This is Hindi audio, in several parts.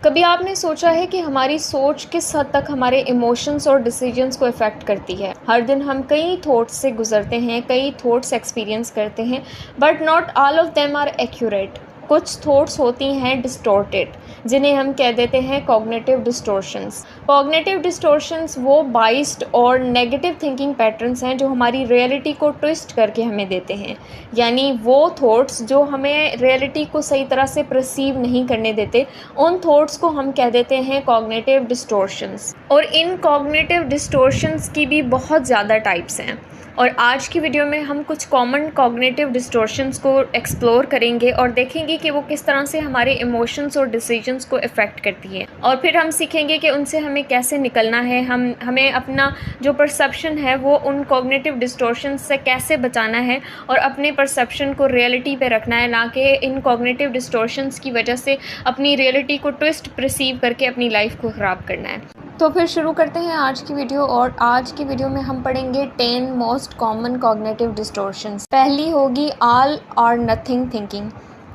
कभी आपने सोचा है कि हमारी सोच किस हद तक हमारे इमोशंस और डिसीजंस को इफ़ेक्ट करती है। हर दिन हम कई थॉट्स से गुजरते हैं, कई थॉट्स एक्सपीरियंस करते हैं, but not all of them are accurate. कुछ थॉट्स होती हैं डिस्टॉर्टेड, जिन्हें हम कह देते हैं कॉग्निटिव डिस्टॉर्शंस। कॉग्निटिव डिस्टॉर्शंस वो बाइस्ड और नेगेटिव थिंकिंग पैटर्न्स हैं जो हमारी रियलिटी को ट्विस्ट करके हमें देते हैं। यानी वो थॉट्स जो हमें रियलिटी को सही तरह से परसीव नहीं करने देते, उन थॉट्स को हम कह देते हैं कॉग्निटिव डिस्टॉर्शंस। और इन कॉग्निटिव डिस्टॉर्शंस की भी बहुत ज़्यादा टाइप्स हैं, और आज की वीडियो में हम कुछ कॉमन कॉग्निटिव डिस्टॉर्शंस को एक्सप्लोर करेंगे और देखेंगे कि वो किस तरह से हमारे इमोशंस और डिसीजंस को इफ़ेक्ट करती है। और फिर हम सीखेंगे कि उनसे हमें कैसे निकलना है, हमें अपना जो परसेप्शन है वो उन कॉग्निटिव डिस्टॉर्शंस से कैसे बचाना है और अपने परसेप्शन को रियलिटी पे रखना है, ना कि इन कॉग्निटिव डिस्टॉर्शंस की वजह से अपनी रियलिटी को ट्विस्ट परसीव करके अपनी लाइफ को ख़राब करना है। तो फिर शुरू करते हैं आज की वीडियो। और आज की वीडियो में हम पढ़ेंगे 10 मोस्ट कॉमन कॉग्निटिव डिस्टॉर्शंस। पहली होगी ऑल और नथिंग थिंकिंग,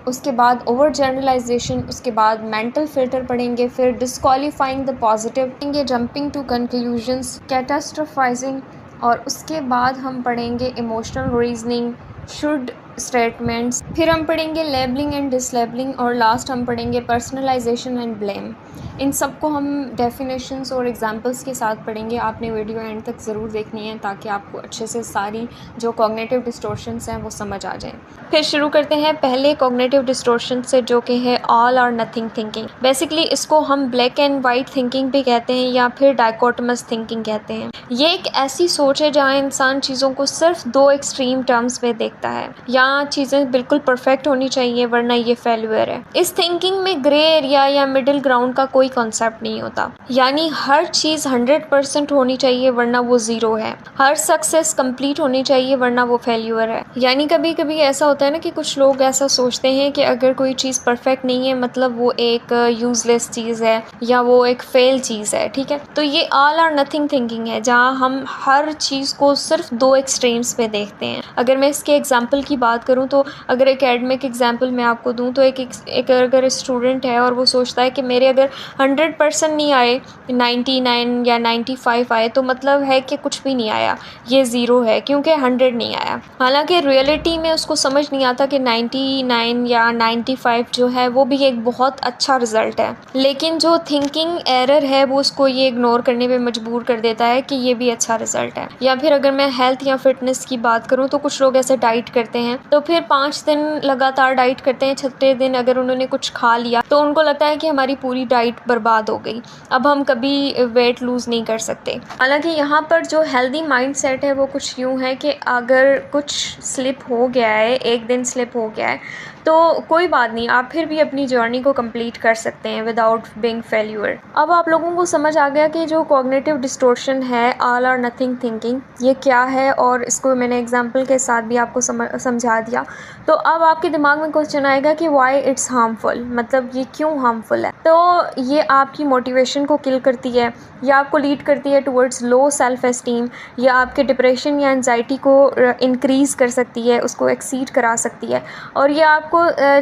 उसके बाद ओवर जनरलाइजेशन, उसके बाद मेंटल फिल्टर पढ़ेंगे, फिर disqualifying the positive, jumping to conclusions, catastrophising, और उसके बाद हम पढ़ेंगे इमोशनल रीजनिंग, शुड स्टेटमेंट्स, फिर हम पढ़ेंगे लेबलिंग एंड डिसलेबलिंग, और लास्ट हम पढ़ेंगे पर्सनलाइजेशन एंड ब्लेम। इन सब को हम डेफिनेशंस और एग्जांपल्स के साथ पढ़ेंगे। आपने वीडियो एंड तक ज़रूर देखनी है ताकि आपको अच्छे से सारी जो कॉग्निटिव डिस्टॉर्शंस हैं वो समझ आ जाएं। फिर शुरू करते हैं पहले कॉग्निटिव डिस्टॉर्शन से, जो कि है ऑल और नथिंग थिंकिंग। बेसिकली इसको हम ब्लैक एंड वाइट थिंकिंग भी कहते हैं या फिर डायकोटमस थिंकिंग कहते हैं। ये एक ऐसी सोच है जहाँ इंसान चीज़ों को सिर्फ दो एक्सट्रीम टर्म्स में देखता है, या चीज़ें बिल्कुल परफेक्ट होनी चाहिए वरना ये फेल्यूर है। इस थिंकिंग में ग्रे एरिया या मिडिल ग्राउंड का कोई कॉन्सेप्ट नहीं होता, यानी हर चीज़ 100% होनी चाहिए वरना वो ज़ीरो है, हर सक्सेस कंप्लीट होनी चाहिए वरना वो फेल्यूर है। यानी कभी कभी ऐसा होता है ना कि कुछ लोग ऐसा सोचते हैं कि अगर कोई चीज़ परफेक्ट नहीं है मतलब वो एक यूजलेस चीज़ है या वो एक फेल चीज़ है। ठीक है, तो ये ऑल और नथिंग थिंकिंग है जहाँ हम हर चीज़ को सिर्फ दो एक्सट्रीम्स पे देखते हैं। अगर मैं इसके एग्जाम्पल की बात करूँ तो अगर एकेडमिक एग्जाम्पल मैं आपको दूँ तो एक अगर स्टूडेंट है और वो सोचता है कि मेरे अगर 100% नहीं आए, 99 या 95 आए, तो मतलब है कि कुछ भी नहीं आया, ये ज़ीरो है क्योंकि 100 नहीं आया। हालांकि रियलिटी में उसको समझ नहीं आता कि 99 या 95 जो है वो भी एक बहुत अच्छा रिज़ल्ट है, लेकिन जो थिंकिंग एरर है वो उसको ये इग्नोर करने पे मजबूर कर देता है कि ये भी अच्छा रिज़ल्ट है। या फिर अगर मैं हेल्थ या फिटनेस की बात करूँ तो कुछ लोग ऐसे डाइट करते हैं तो फिर 5 दिन लगातार डाइट करते हैं, 6वें दिन अगर उन्होंने कुछ खा लिया तो उनको लगता है कि हमारी पूरी डाइट बर्बाद हो गई, अब हम कभी वेट लूज़ नहीं कर सकते। हालांकि यहाँ पर जो हेल्दी माइंड सेट है वो कुछ यूँ है कि अगर कुछ स्लिप हो गया है, एक दिन स्लिप हो गया है, तो कोई बात नहीं, आप फिर भी अपनी जर्नी को कंप्लीट कर सकते हैं विदाउट बीइंग फेल्यूर। अब आप लोगों को समझ आ गया कि जो कॉग्निटिव डिस्टॉर्शन है ऑल और नथिंग थिंकिंग ये क्या है, और इसको मैंने एग्जांपल के साथ भी आपको समझा दिया। तो अब आपके दिमाग में क्वेश्चन आएगा कि व्हाई इट्स हार्मफुल, मतलब ये क्यों हार्मफुल है। तो ये आपकी मोटिवेशन को किल करती है, या आपको लीड करती है टुवर्ड्स लो सेल्फ एस्टीम, या आपके डिप्रेशन या एंजाइटी को इंक्रीज़ कर सकती है, उसको एक्सीड करा सकती है, और ये आपको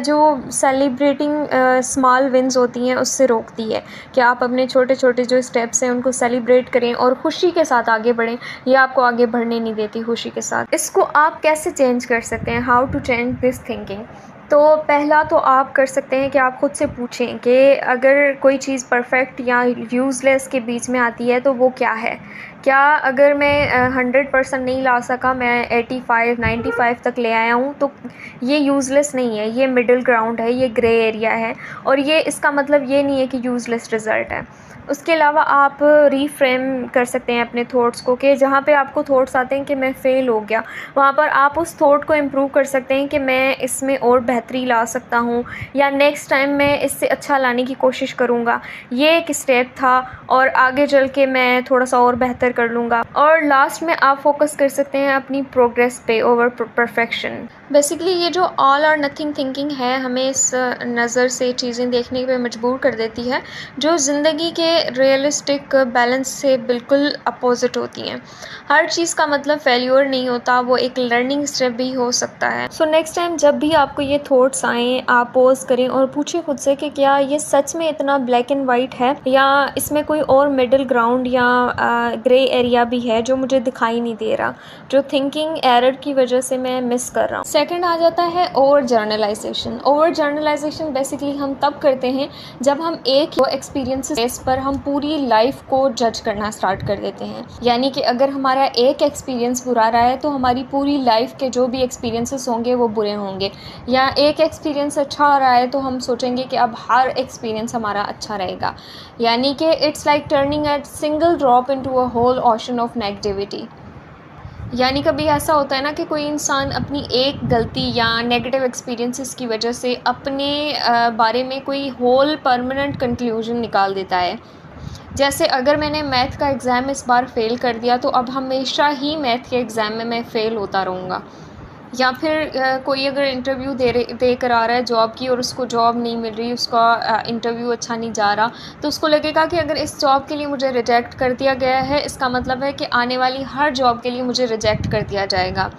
जो सेलिब्रेटिंग स्मॉल विन्स होती हैं उससे रोकती है कि आप अपने छोटे छोटे जो स्टेप्स हैं उनको सेलिब्रेट करें और खुशी के साथ आगे बढ़ें। ये आपको आगे बढ़ने नहीं देती खुशी के साथ। इसको आप कैसे चेंज कर सकते हैं, how to change this thinking. तो पहला तो आप कर सकते हैं कि आप ख़ुद से पूछें कि अगर कोई चीज़ परफेक्ट या यूज़लेस के बीच में आती है तो वो क्या है। क्या अगर मैं 100% नहीं ला सका, मैं 85 95 तक ले आया हूँ, तो ये यूज़लेस नहीं है, ये मिडिल ग्राउंड है, ये ग्रे एरिया है, और ये इसका मतलब ये नहीं है कि यूज़लेस रिज़ल्ट है। उसके अलावा आप रीफ्रेम कर सकते हैं अपने थॉट्स को कि जहाँ पे आपको थॉट्स आते हैं कि मैं फ़ेल हो गया, वहाँ पर आप उस थॉट को इम्प्रूव कर सकते हैं कि मैं इसमें और बेहतरी ला सकता हूँ, या नेक्स्ट टाइम मैं इससे अच्छा लाने की कोशिश करूँगा। ये एक स्टेप था और आगे चल के मैं थोड़ा सा और बेहतर शेयर कर लूँगा। और लास्ट में आप फोकस कर सकते हैं अपनी प्रोग्रेस पे ओवर परफेक्शन। बेसिकली ये जो ऑल और नथिंग थिंकिंग है हमें इस नज़र से चीज़ें देखने पे मजबूर कर देती है, जो ज़िंदगी के रियलिस्टिक बैलेंस से बिल्कुल अपोजिट होती हैं। हर चीज़ का मतलब फेल्योर नहीं होता, वो एक लर्निंग स्टेप भी हो सकता है। सो नेक्स्ट टाइम जब भी आपको ये थॉट्स आएँ, आप पॉज करें और पूछें खुद से कि क्या ये सच में इतना ब्लैक एंड वाइट है, या इसमें कोई और मिडिल ग्राउंड या ग्रे एरिया भी है जो मुझे दिखाई नहीं दे रहा, जो थिंकिंग एरर की वजह से मैं मिस कर रहा हूँ। सेकंड आ जाता है over journalisation. Over journalisation basically हम तब करते हैं जब हम एक एक्सपीरियंस पर हम पूरी लाइफ को जज करना स्टार्ट कर देते हैं। यानी कि अगर हमारा एक एक्सपीरियंस बुरा रहा है तो हमारी पूरी लाइफ के जो भी एक्सपीरियंसेस होंगे वो बुरे होंगे, या एक एक्सपीरियंस अच्छा आ रहा है तो हम सोचेंगे कि अब हर एक्सपीरियंस हमारा अच्छा रहेगा। यानी कि it's like turning a single drop into a whole ocean of negativity. यानी कभी ऐसा होता है ना कि कोई इंसान अपनी एक गलती या नेगेटिव एक्सपीरियंसेस की वजह से अपने बारे में कोई होल परमानेंट कंक्लूजन निकाल देता है। जैसे अगर मैंने मैथ का एग्ज़ाम इस बार फ़ेल कर दिया तो अब हमेशा ही मैथ के एग्ज़ाम में मैं फ़ेल होता रहूँगा। या फिर कोई अगर इंटरव्यू दे कर आ रहा है जॉब की और उसको जॉब नहीं मिल रही, उसका इंटरव्यू अच्छा नहीं जा रहा, तो उसको लगेगा कि अगर इस जॉब के लिए मुझे रिजेक्ट कर दिया गया है, इसका मतलब है कि आने वाली हर जॉब के लिए मुझे रिजेक्ट कर दिया जाएगा।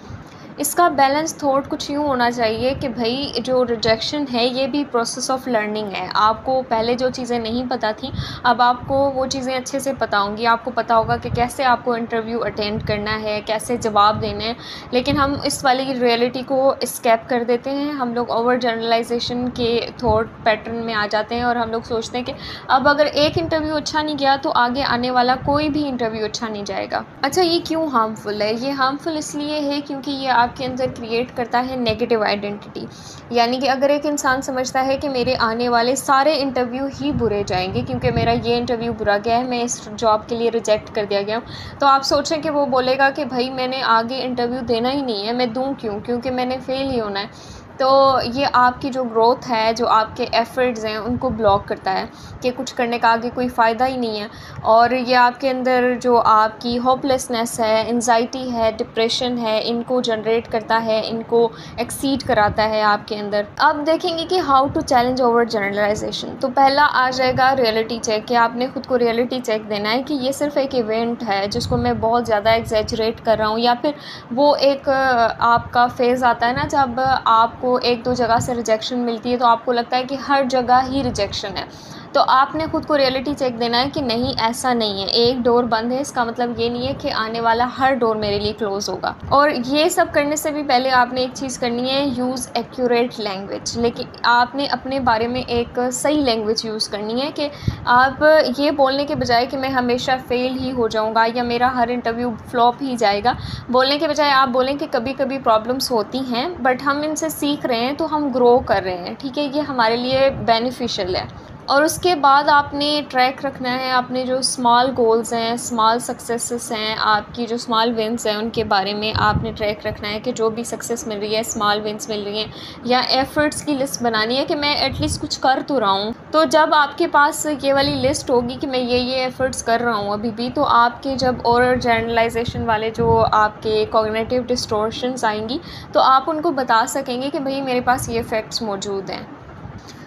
इसका बैलेंस थॉट कुछ यूँ होना चाहिए कि भाई जो रिजेक्शन है ये भी प्रोसेस ऑफ लर्निंग है। आपको पहले जो चीज़ें नहीं पता थी, अब आपको वो चीज़ें अच्छे से पता होंगी। आपको पता होगा कि कैसे आपको इंटरव्यू अटेंड करना है, कैसे जवाब देने हैं। लेकिन हम इस वाली रियलिटी को स्केप कर देते हैं। हम लोग ओवर जनरलाइजेशन के थॉट पैटर्न में आ जाते हैं और हम लोग सोचते हैं कि अब अगर एक इंटरव्यू अच्छा नहीं गया तो आगे आने वाला कोई भी इंटरव्यू अच्छा नहीं जाएगा। अच्छा, ये क्यों हार्मफुल है? ये हार्मफुल इसलिए है क्योंकि ये आपके अंदर क्रिएट करता है नेगेटिव आइडेंटिटी। यानी कि अगर एक इंसान समझता है कि मेरे आने वाले सारे इंटरव्यू ही बुरे जाएंगे क्योंकि मेरा ये इंटरव्यू बुरा गया है, मैं इस जॉब के लिए रिजेक्ट कर दिया गया हूँ, तो आप सोचें कि वो बोलेगा कि भाई मैंने आगे इंटरव्यू देना ही नहीं है, मैं दूँ क्यों, क्योंकि मैंने फ़ेल ही होना है। तो ये आपकी जो ग्रोथ है, जो आपके एफ़र्ट्स हैं, उनको ब्लॉक करता है कि कुछ करने का आगे कोई फ़ायदा ही नहीं है। और ये आपके अंदर जो आपकी होपलेसनेस है, एंजाइटी है, डिप्रेशन है, इनको जनरेट करता है, इनको एक्सीड कराता है आपके अंदर। अब देखेंगे कि how to challenge overgeneralisation. तो पहला आ जाएगा रियलिटी चेक, कि आपने खुद को रियलिटी चेक देना है कि ये सिर्फ एक इवेंट है जिसको मैं बहुत ज़्यादा एग्जैजरेट कर रहा हूँ, या फिर वो एक आपका फेज़ आता है ना जब आपको एक दो जगह से रिजेक्शन मिलती है तो आपको लगता है कि हर जगह ही रिजेक्शन है। तो आपने खुद को रियलिटी चेक देना है कि नहीं, ऐसा नहीं है। एक डोर बंद है इसका मतलब ये नहीं है कि आने वाला हर डोर मेरे लिए क्लोज़ होगा। और ये सब करने से भी पहले आपने एक चीज़ करनी है, यूज़ एक्यूरेट लैंग्वेज। लेकिन आपने अपने बारे में एक सही लैंग्वेज यूज़ करनी है कि आप ये बोलने के बजाय कि मैं हमेशा फ़ेल ही हो जाऊँगा या मेरा हर इंटरव्यू फ्लॉप ही जाएगा, बोलने के बजाय आप बोलें कि कभी कभी प्रॉब्लम्स होती हैं बट हम इनसे सीख रहे हैं तो हम ग्रो कर रहे हैं, ठीक है, ये हमारे लिए बेनिफिशियल है। और उसके बाद आपने ट्रैक रखना है अपने जो स्मॉल गोल्स हैं, स्मॉल सक्सेसेस हैं, आपकी जो स्मॉल विन्स हैं उनके बारे में आपने ट्रैक रखना है कि जो भी सक्सेस मिल रही है, स्मॉल विन्स मिल रही हैं, या एफ़र्ट्स की लिस्ट बनानी है कि मैं एटलीस्ट कुछ कर तो रहा हूँ। तो जब आपके पास ये वाली लिस्ट होगी कि मैं ये एफ़र्ट्स कर रहा हूँ अभी भी, तो आपके जब और जनरलाइजेशन वाले जो आपके कॉग्निटिव डिस्टॉर्शंस आएंगी तो आप उनको बता सकेंगे कि भाई मेरे पास ये फैक्ट्स मौजूद हैं।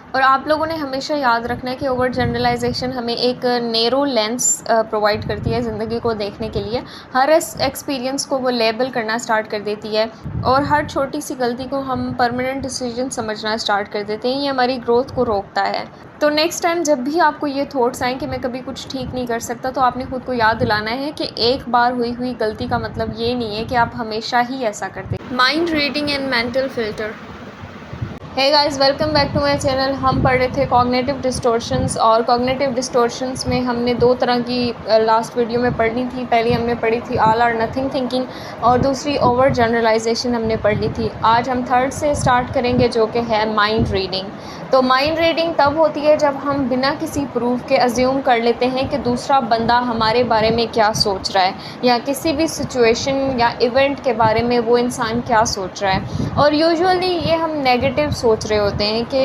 और आप लोगों ने हमेशा याद रखना है कि ओवर जनरलाइजेशन हमें एक नैरो लेंस प्रोवाइड करती है ज़िंदगी को देखने के लिए। हर एक्सपीरियंस को वो लेबल करना स्टार्ट कर देती है और हर छोटी सी गलती को हम परमानेंट डिसीजन समझना स्टार्ट कर देते हैं। ये हमारी ग्रोथ को रोकता है। तो नेक्स्ट टाइम जब भी आपको ये थॉट्स आएँ कि मैं कभी कुछ ठीक नहीं कर सकता, तो आपने खुद को याद दिलाना है कि एक बार हुई गलती का मतलब ये नहीं है कि आप हमेशा ही ऐसा करते। Mind reading and mental filter. Hey guys, welcome back to my channel. हम पढ़ रहे थे कॉग्निटिव डिस्टॉर्शंस, और कॉग्निटिव डिस्टॉर्शंस में हमने दो तरह की लास्ट वीडियो में पढ़नी थी। पहली हमने पढ़ी थी ऑल और नथिंग थिंकिंग, और दूसरी ओवर जनरलाइजेशन हमने पढ़ी थी। आज हम थर्ड से स्टार्ट करेंगे जो कि है माइंड रीडिंग। तो माइंड रीडिंग तब होती है जब हम बिना किसी प्रूफ के अज्यूम कर लेते हैं कि दूसरा बंदा हमारे बारे में क्या सोच रहा है, या किसी भी सिचुएशन या इवेंट के बारे में वो इंसान क्या सोच रहा है। और यूजुअली ये हम नेगेटिव सोच रहे होते हैं कि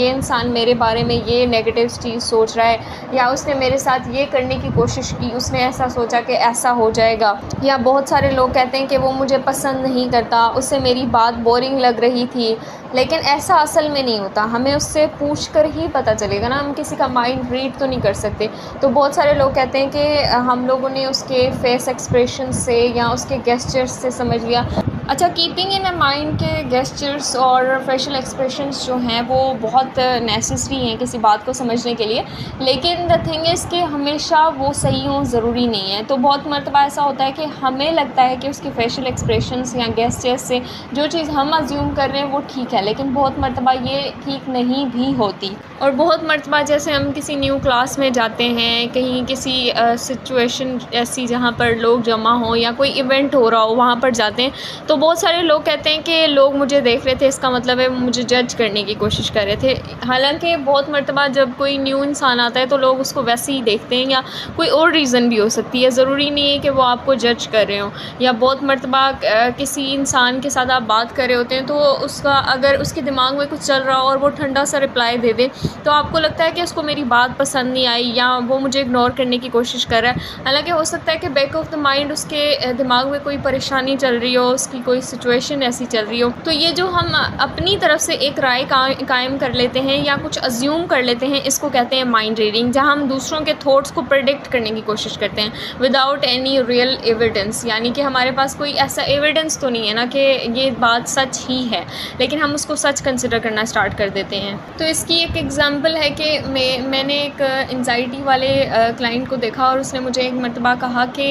ये इंसान मेरे बारे में ये नेगेटिव चीज़ सोच रहा है, या उसने मेरे साथ ये करने की कोशिश की, उसने ऐसा सोचा कि ऐसा हो जाएगा। या बहुत सारे लोग कहते हैं कि वो मुझे पसंद नहीं करता, उससे मेरी बात बोरिंग लग रही थी। लेकिन ऐसा असल में नहीं होता, हमें उससे पूछ कर ही पता चलेगा ना, हम किसी का माइंड रीड तो नहीं कर सकते। तो बहुत सारे लोग कहते हैं कि हम लोगों ने उसके फेस एक्सप्रेशन से या उसके गेस्चर्स से समझ लिया। अच्छा, कीपिंग इन माइंड के गेस्चर्स और फेशियल एक्सप्रेशंस जो हैं वो बहुत नेसेसरी हैं किसी बात को समझने के लिए, लेकिन द थिंग इज़ कि हमेशा वो सही हों ज़रूरी नहीं है। तो बहुत मर्तबा ऐसा होता है कि हमें लगता है कि उसके फेशियल एक्सप्रेशंस या गेस्चर्स से जो चीज़ हम अज्यूम कर रहे हैं वो ठीक है, लेकिन बहुत मर्तबा ये ठीक नहीं भी होती। और बहुत मर्तबा जैसे हम किसी न्यू क्लास में जाते हैं, कहीं किसी सिचुएशन ऐसी जहाँ पर लोग जमा हों या कोई इवेंट हो रहा हो वहाँ पर जाते हैं, तो बहुत सारे लोग कहते हैं कि लोग मुझे देख रहे थे, इसका मतलब है मुझे जज करने की कोशिश कर रहे थे। हालांकि बहुत मर्तबा जब कोई न्यू इंसान आता है तो लोग उसको वैसे ही देखते हैं, या कोई और रीज़न भी हो सकती है, ज़रूरी नहीं है कि वो आपको जज कर रहे हों। या बहुत मर्तबा किसी इंसान के साथ आप बात कर रहे होते हैं तो उसका अगर उसके दिमाग में कुछ चल रहा हो और वो ठंडा सा रिप्लाई दे दे तो आपको लगता है कि उसको मेरी बात पसंद नहीं आई या वो मुझे इग्नोर करने की कोशिश कर रहा है। हालांकि हो सकता है कि बैक ऑफ द माइंड उसके दिमाग में कोई परेशानी चल रही हो, उसकी कोई सिचुएशन ऐसी चल रही हो। तो ये जो हम अपनी तरफ से एक राय कायम कर लेते हैं या कुछ अज्यूम कर लेते हैं, इसको कहते हैं माइंड रीडिंग, जहाँ हम दूसरों के थॉट्स को प्रेडिक्ट करने की कोशिश करते हैं विदाउट एनी रियल एविडेंस। यानी कि हमारे पास कोई ऐसा एविडेंस तो नहीं है ना कि ये बात सच ही है, लेकिन हम उसको सच कंसिडर करना स्टार्ट कर देते हैं। तो इसकी एक एग्जांपल है कि मैंने एक एंजाइटी वाले क्लाइंट को देखा और उसने मुझे एक मर्तबा कहा कि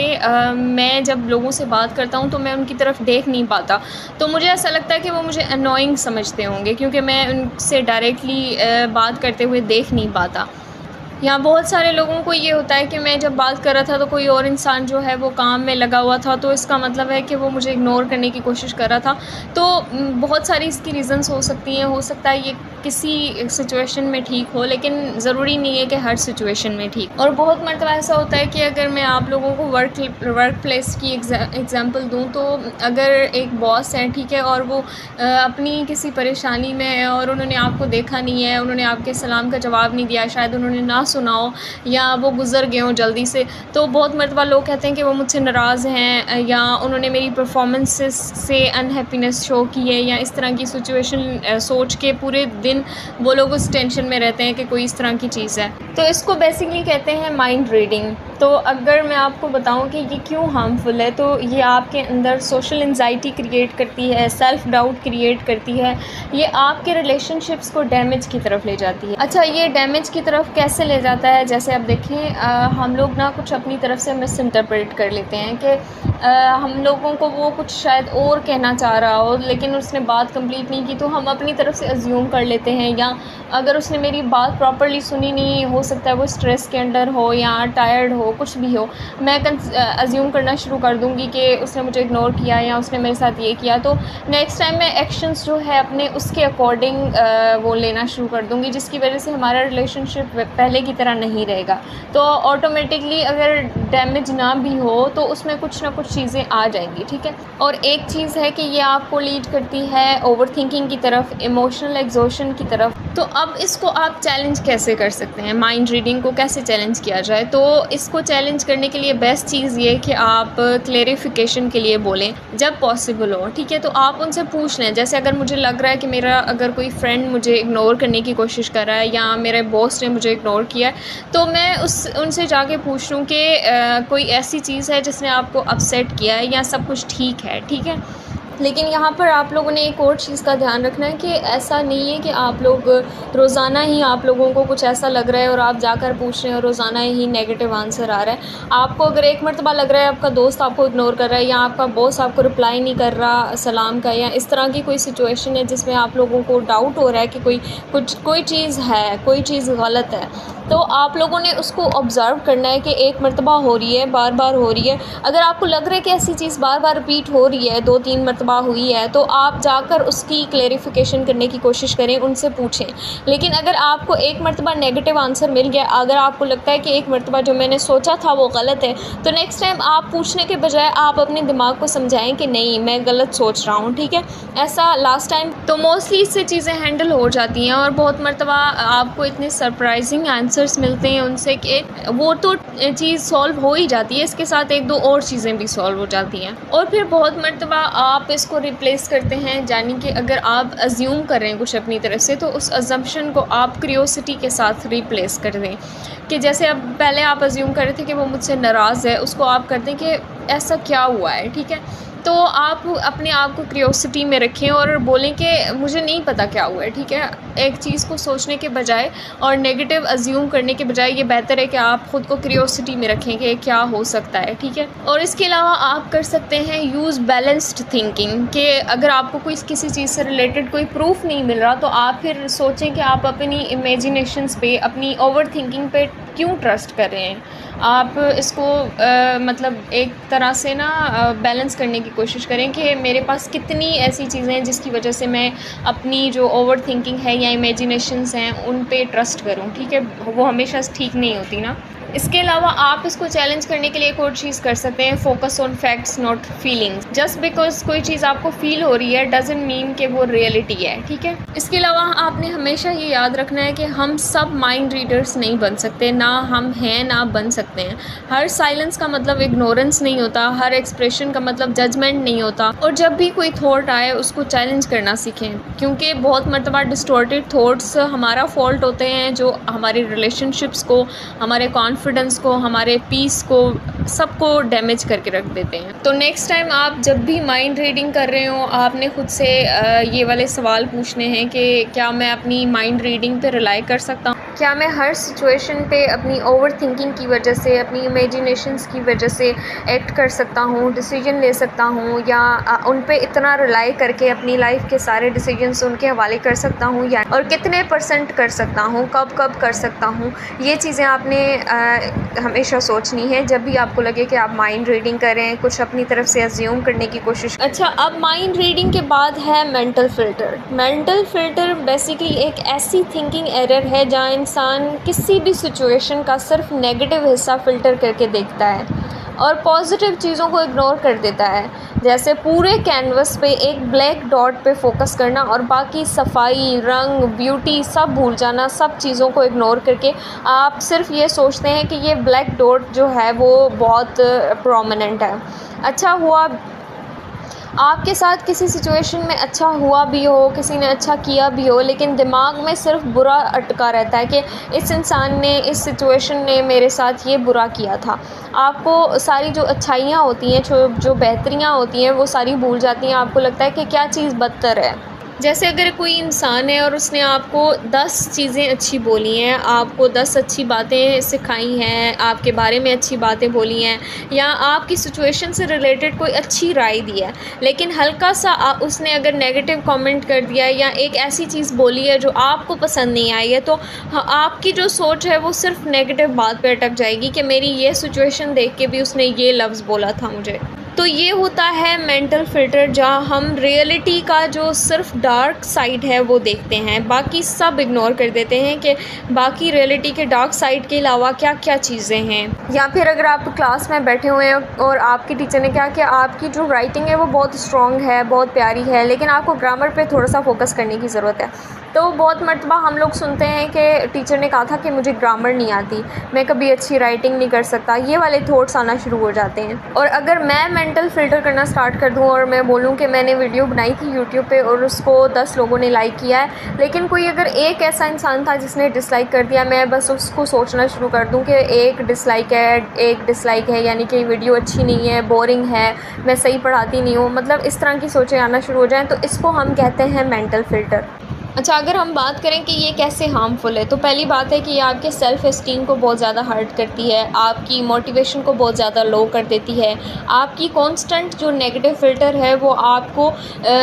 मैं जब लोगों से बात करता हूँ तो मैं उनकी तरफ देख नहीं पाता, तो मुझे ऐसा लगता है कि वो मुझे अननोइंग समझते होंगे क्योंकि मैं उनसे डायरेक्टली बात करते हुए देख नहीं पाता। यहाँ बहुत सारे लोगों को ये होता है कि मैं जब बात कर रहा था तो कोई और इंसान जो है वो काम में लगा हुआ था, तो इसका मतलब है कि वो मुझे इग्नोर करने की कोशिश कर रहा था। तो बहुत सारी इसकी रीज़न्स हो सकती हैं। हो सकता है ये किसी सिचुएशन में ठीक हो, लेकिन ज़रूरी नहीं है कि हर सिचुएशन में ठीक। और बहुत मर्तबा ऐसा होता है कि अगर मैं आप लोगों को वर्क प्लेस की एग्ज़ाम्पल दूँ तो अगर एक बॉस है, ठीक है, और वो अपनी किसी परेशानी में है और उन्होंने आपको देखा नहीं है, उन्होंने आपके सलाम का जवाब नहीं दिया, शायद उन्होंने ना सुना हो या वो गुज़र गए हों जल्दी से, तो बहुत मर्तबा लोग कहते हैं कि वो मुझसे नाराज़ हैं या उन्होंने मेरी परफॉर्मेंसेस से अनहैप्पीनेस शो की है, या इस तरह की सिचुएशन सोच के पूरे दिन वो लोग उस टेंशन में रहते हैं कि कोई इस तरह की चीज़ है। तो इसको बेसिकली कहते हैं माइंड रीडिंग। तो अगर मैं आपको बताऊं कि ये क्यों हार्मफुल है, तो ये आपके अंदर सोशल एंजाइटी क्रिएट करती है, सेल्फ़ डाउट क्रिएट करती है, ये आपके रिलेशनशिप्स को डैमेज की तरफ ले जाती है। अच्छा, ये डैमेज की तरफ कैसे ले जाता है? जैसे आप देखें, हम लोग ना कुछ अपनी तरफ से मिस इंटरप्रेट कर लेते हैं कि हम लोगों को वो कुछ शायद और कहना चाह रहा हो, लेकिन उसने बात कंप्लीट नहीं की, तो हम अपनी तरफ से अज्यूम कर लेते हैं। या अगर उसने मेरी बात प्रॉपर्ली सुनी नहीं, हो सकता है वो स्ट्रेस के अंडर हो या टायर्ड हो, कुछ भी हो, मैं अज्यूम करना शुरू कर दूँगी कि उसने मुझे इग्नोर किया या उसने मेरे साथ ये किया, तो नेक्स्ट टाइम मैं एक्शंस जो है अपने उसके अकॉर्डिंग वो लेना शुरू कर दूँगी, जिसकी वजह से हमारा रिलेशनशिप पहले की तरह नहीं रहेगा। तो ऑटोमेटिकली अगर डैमेज ना भी हो तो उसमें कुछ ना कुछ चीज़ें आ जाएंगी, ठीक है। और एक चीज़ है कि ये आपको लीड करती है ओवर थिंकिंग की तरफ, इमोशनल एग्जॉशन की तरफ। तो अब इसको आप चैलेंज कैसे कर सकते हैं? माइंड रीडिंग को कैसे चैलेंज किया जाए? तो इसको चैलेंज करने के लिए बेस्ट चीज़ ये कि आप क्लेरिफिकेशन के लिए बोलें जब पॉसिबल हो, ठीक है। तो आप उनसे पूछ लें, जैसे अगर मुझे लग रहा है कि मेरा अगर कोई फ्रेंड मुझे इग्नोर करने की कोशिश कर रहा है या मेरे बॉस ने मुझे इग्नोर किया है, तो मैं उनसे जाके पूछ लूँ कि कोई ऐसी चीज़ है जिसने आपको अपसेट किया है या सब कुछ ठीक है, ठीक है। लेकिन यहाँ पर आप लोगों ने एक और चीज़ का ध्यान रखना है कि ऐसा नहीं है कि आप लोग रोज़ाना ही आप लोगों को कुछ ऐसा लग रहा है और आप जाकर पूछ रहे हैं और रोज़ाना ही नेगेटिव आंसर आ रहा है। आपको अगर एक मरतबा लग रहा है आपका दोस्त आपको इग्नोर कर रहा है या आपका बॉस आपको रिप्लाई नहीं कर रहा सलाम का, या इस तरह की कोई सिचुएशन है जिसमें आप लोगों को डाउट हो रहा है कि कोई चीज़ है, कोई चीज़ गलत है, तो आप लोगों ने उसको ऑब्ज़र्व करना है कि एक मरतबा हो रही है, बार बार हो रही है। अगर आपको लग रहा है कि ऐसी चीज़ बार बार रिपीट हो रही है, 2-3 मरतबा हुई है, तो आप जाकर उसकी क्लेरिफिकेशन करने की कोशिश करें, उनसे पूछें। लेकिन अगर आपको एक मरतबा नेगेटिव आंसर मिल गया, अगर आपको लगता है कि एक मरतबा जो मैंने सोचा था वो गलत है, तो नेक्स्ट टाइम आप पूछने के बजाय आप अपने दिमाग को समझाएं कि नहीं, मैं गलत सोच रहा हूँ, ठीक है। ऐसा लास्ट टाइम तो मोस्टली इससे चीज़ें हैंडल हो जाती हैं, और बहुत मरतबा आपको इतने सरप्राइजिंग आंसर्स मिलते हैं उनसे कि वो तो चीज़ सॉल्व हो ही जाती है, इसके साथ एक दो और चीज़ें भी सॉल्व हो जाती हैं। और फिर बहुत मरतबा आप इसको रिप्लेस करते हैं, यानी कि अगर आप अज्यूम कर रहे हैं कुछ अपनी तरफ से, तो उस अजम्पशन को आप क्यूरियोसिटी के साथ रिप्लेस कर दें। कि जैसे अब पहले आप अज्यूम कर रहे थे कि वो मुझसे नाराज़ है, उसको आप करते हैं कि ऐसा क्या हुआ है, ठीक है। तो आप अपने आप को क्यूरियोसिटी में रखें और बोलें कि मुझे नहीं पता क्या हुआ है, ठीक है। एक चीज़ को सोचने के बजाय और नेगेटिव अज्यूम करने के बजाय ये बेहतर है कि आप ख़ुद को क्यूरियोसिटी में रखें कि क्या हो सकता है, ठीक है। और इसके अलावा आप कर सकते हैं यूज़ बैलेंस्ड थिंकिंग, कि अगर आपको कोई किसी चीज़ से रिलेटेड कोई प्रूफ नहीं मिल रहा, तो आप फिर सोचें कि आप अपनी इमेजिनेशंस पे, अपनी ओवर थिंकिंग पे क्यों ट्रस्ट कर रहे हैं। आप इसको मतलब एक तरह से ना बैलेंस करने की कोशिश करें कि मेरे पास कितनी ऐसी चीज़ें हैं जिसकी वजह से मैं अपनी जो ओवर थिंकिंग है या इमेजिनेशंस हैं उन पे ट्रस्ट करूं, ठीक है। वो हमेशा ठीक नहीं होती ना। इसके अलावा आप इसको चैलेंज करने के लिए एक और चीज़ कर सकते हैं, focus on facts not feelings. Just because कोई चीज़ आपको फील हो रही है डजंट मीन कि वो रियलिटी है, ठीक है। इसके अलावा आपने हमेशा ये याद रखना है कि हम सब माइंड रीडर्स नहीं बन सकते, ना हम हैं ना बन सकते हैं। हर साइलेंस का मतलब इग्नोरेंस नहीं होता, हर एक्सप्रेशन का मतलब जजमेंट नहीं होता। और जब भी कोई थॉट आए उसको चैलेंज करना सीखें, क्योंकि बहुत मरतबा डिस्टॉर्टेड थॉट्स हमारा फॉल्ट होते हैं, जो हमारे रिलेशनशिप्स को, हमारे कॉन्फिडेंस को, हमारे पीस को, सबको डैमेज करके रख देते हैं। तो नेक्स्ट टाइम आप जब भी माइंड रीडिंग कर रहे हो, आपने खुद से ये वाले सवाल पूछने हैं कि क्या मैं अपनी माइंड रीडिंग पे रिलाई कर सकता हूँ? क्या मैं हर सिचुएशन पे अपनी ओवर थिंकिंग की वजह से, अपनी इमेजिनेशंस की वजह से एक्ट कर सकता हूँ, डिसीजन ले सकता हूँ, या उन पे इतना रिलाई करके अपनी लाइफ के सारे डिसीजंस उनके हवाले कर सकता हूँ, या और कितने % कर सकता हूँ, कब कब कर सकता हूँ। ये चीज़ें आपने हमेशा सोचनी है जब भी आपको लगे कि आप माइंड रीडिंग करें, कुछ अपनी तरफ से अज्यूम करने की कोशिश। अच्छा, अब माइंड रीडिंग के बाद है mental filter. Mental filter basically एक ऐसी थिंकिंग एरर है जहाँ इंसान किसी भी सिचुएशन का सिर्फ नेगेटिव हिस्सा फ़िल्टर करके देखता है और पॉजिटिव चीज़ों को इग्नोर कर देता है। जैसे पूरे कैनवस पे एक ब्लैक डॉट पे फोकस करना और बाकी सफाई, रंग, ब्यूटी सब भूल जाना, सब चीज़ों को इग्नोर करके आप सिर्फ ये सोचते हैं कि ये ब्लैक डॉट जो है वो बहुत प्रोमिनेंट है। अच्छा हुआ आपके साथ किसी सिचुएशन में अच्छा हुआ भी हो, किसी ने अच्छा किया भी हो, लेकिन दिमाग में सिर्फ बुरा अटका रहता है कि इस इंसान ने, इस सिचुएशन ने मेरे साथ ये बुरा किया था। आपको सारी जो अच्छाइयाँ होती हैं, जो बेहतरियाँ होती हैं, वो सारी भूल जाती हैं। आपको लगता है कि क्या चीज़ बदतर है। जैसे अगर कोई इंसान है और उसने आपको 10 चीज़ें अच्छी बोली हैं, आपको 10 अच्छी बातें सिखाई हैं, आपके बारे में अच्छी बातें बोली हैं, या आपकी सिचुएशन से रिलेटेड कोई अच्छी राय दी है, लेकिन हल्का सा उसने अगर नेगेटिव कमेंट कर दिया है या एक ऐसी चीज़ बोली है जो आपको पसंद नहीं आई है, तो आपकी जो सोच है वो सिर्फ नेगेटिव बात पे अटक जाएगी कि मेरी ये सिचुएशन देख के भी उसने ये लफ्ज़ बोला था मुझे। तो ये होता है मेंटल फ़िल्टर, जहाँ हम रियलिटी का जो सिर्फ डार्क साइड है वो देखते हैं, बाकी सब इग्नोर कर देते हैं कि बाकी रियलिटी के डार्क साइड के अलावा क्या क्या चीज़ें हैं। या फिर अगर आप क्लास में बैठे हुए हैं और आपकी टीचर ने कहा कि आपकी जो राइटिंग है वो बहुत स्ट्रॉन्ग है, बहुत प्यारी है, लेकिन आपको ग्रामर पे थोड़ा सा फोकस करने की ज़रूरत है, तो बहुत मरतबा हम लोग सुनते हैं कि टीचर ने कहा था कि मुझे ग्रामर नहीं आती, मैं कभी अच्छी राइटिंग नहीं कर सकता, ये वाले थॉट्स आना शुरू हो जाते हैं। और अगर मैं मेंटल फ़िल्टर करना स्टार्ट कर दूं और मैं बोलूं कि मैंने वीडियो बनाई थी यूट्यूब पे और उसको 10 लोगों ने लाइक किया है, लेकिन कोई अगर एक ऐसा इंसान था जिसने डिसलाइक कर दिया, मैं बस उसको सोचना शुरू कर दूं कि एक डिसलाइक है यानी कि वीडियो अच्छी नहीं है, बोरिंग है, मैं सही पढ़ाती नहीं हूँ, मतलब इस तरह की सोचें आना शुरू हो जाएँ, तो इसको हम कहते हैं मेंटल फ़िल्टर। अच्छा, अगर हम बात करें कि ये कैसे हार्मफुल है, तो पहली बात है कि ये आपके सेल्फ़ एस्टीम को बहुत ज़्यादा हर्ट करती है, आपकी मोटिवेशन को बहुत ज़्यादा लो कर देती है। आपकी कांस्टेंट जो नेगेटिव फ़िल्टर है वो आपको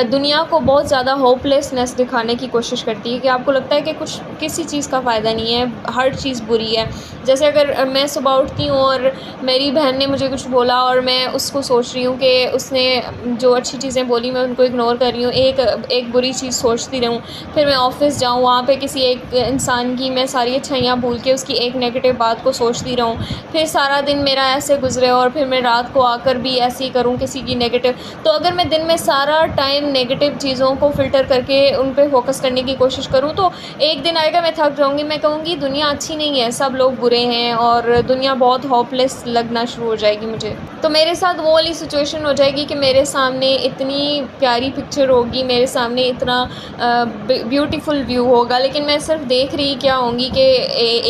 दुनिया को बहुत ज़्यादा होपलेसनेस दिखाने की कोशिश करती है कि आपको लगता है कि कुछ किसी चीज़ का फ़ायदा नहीं है, हर चीज़ बुरी है। जैसे अगर मैं सुबह उठती हूँ और मेरी बहन ने मुझे कुछ बोला और मैं उसको सोच रही हूँ कि उसने जो अच्छी चीज़ें बोली मैं उनको इग्नोर कर रही हूँ, एक बुरी चीज़ सोचती रहूँ। फिर मैं ऑफ़िस जाऊँ, वहाँ पे किसी एक इंसान की मैं सारी अच्छाइयाँ भूल के उसकी एक नेगेटिव बात को सोचती रहूँ। फिर सारा दिन मेरा ऐसे गुज़रे और फिर मैं रात को आकर भी ऐसे ही करूँ किसी की नेगेटिव। तो अगर मैं दिन में सारा टाइम नेगेटिव चीज़ों को फ़िल्टर करके उन पे फ़ोकस करने की कोशिश करूँ, तो एक दिन आएगा मैं थक जाऊँगी, मैं कहूँगी दुनिया अच्छी नहीं है, सब लोग बुरे हैं और दुनिया बहुत होपलेस लगना शुरू हो जाएगी मुझे। तो मेरे साथ वो वाली सिचुएशन हो जाएगी कि मेरे सामने इतनी प्यारी पिक्चर होगी, मेरे सामने इतना ब्यूटीफुल व्यू होगा, लेकिन मैं सिर्फ देख रही क्या होंगी कि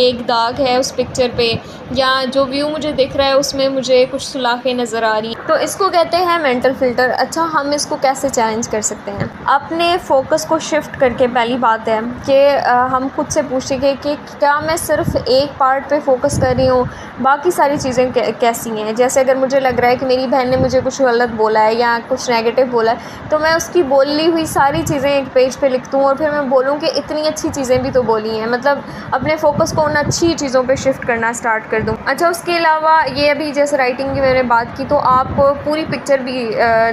एक दाग है उस पिक्चर पे, या जो व्यू मुझे दिख रहा है उसमें मुझे कुछ सुलाखें नज़र आ रही हैं। तो इसको कहते हैं मेंटल फ़िल्टर। अच्छा, हम इसको कैसे चेंज कर सकते हैं? अपने फ़ोकस को शिफ्ट करके पहली बात है कि हम खुद से पूछेंगे कि क्या मैं सिर्फ एक पार्ट पे फ़ोकस कर रही हूँ, बाकी सारी चीज़ें कैसी हैं। जैसे अगर मुझे लग रहा है कि मेरी बहन ने मुझे कुछ गलत बोला है या कुछ नेगेटिव बोला है, तो मैं उसकी बोली हुई सारी चीज़ें एक पेज पे लिख दूँ और फिर मैं बोलूँ कि इतनी अच्छी चीज़ें भी तो बोली हैं। मतलब अपने फ़ोकस को उन अच्छी चीज़ों पे शिफ्ट करना स्टार्ट कर दूँ। अच्छा, उसके अलावा ये अभी जैसे राइटिंग की मैंने बात की, तो आप पूरी पिक्चर भी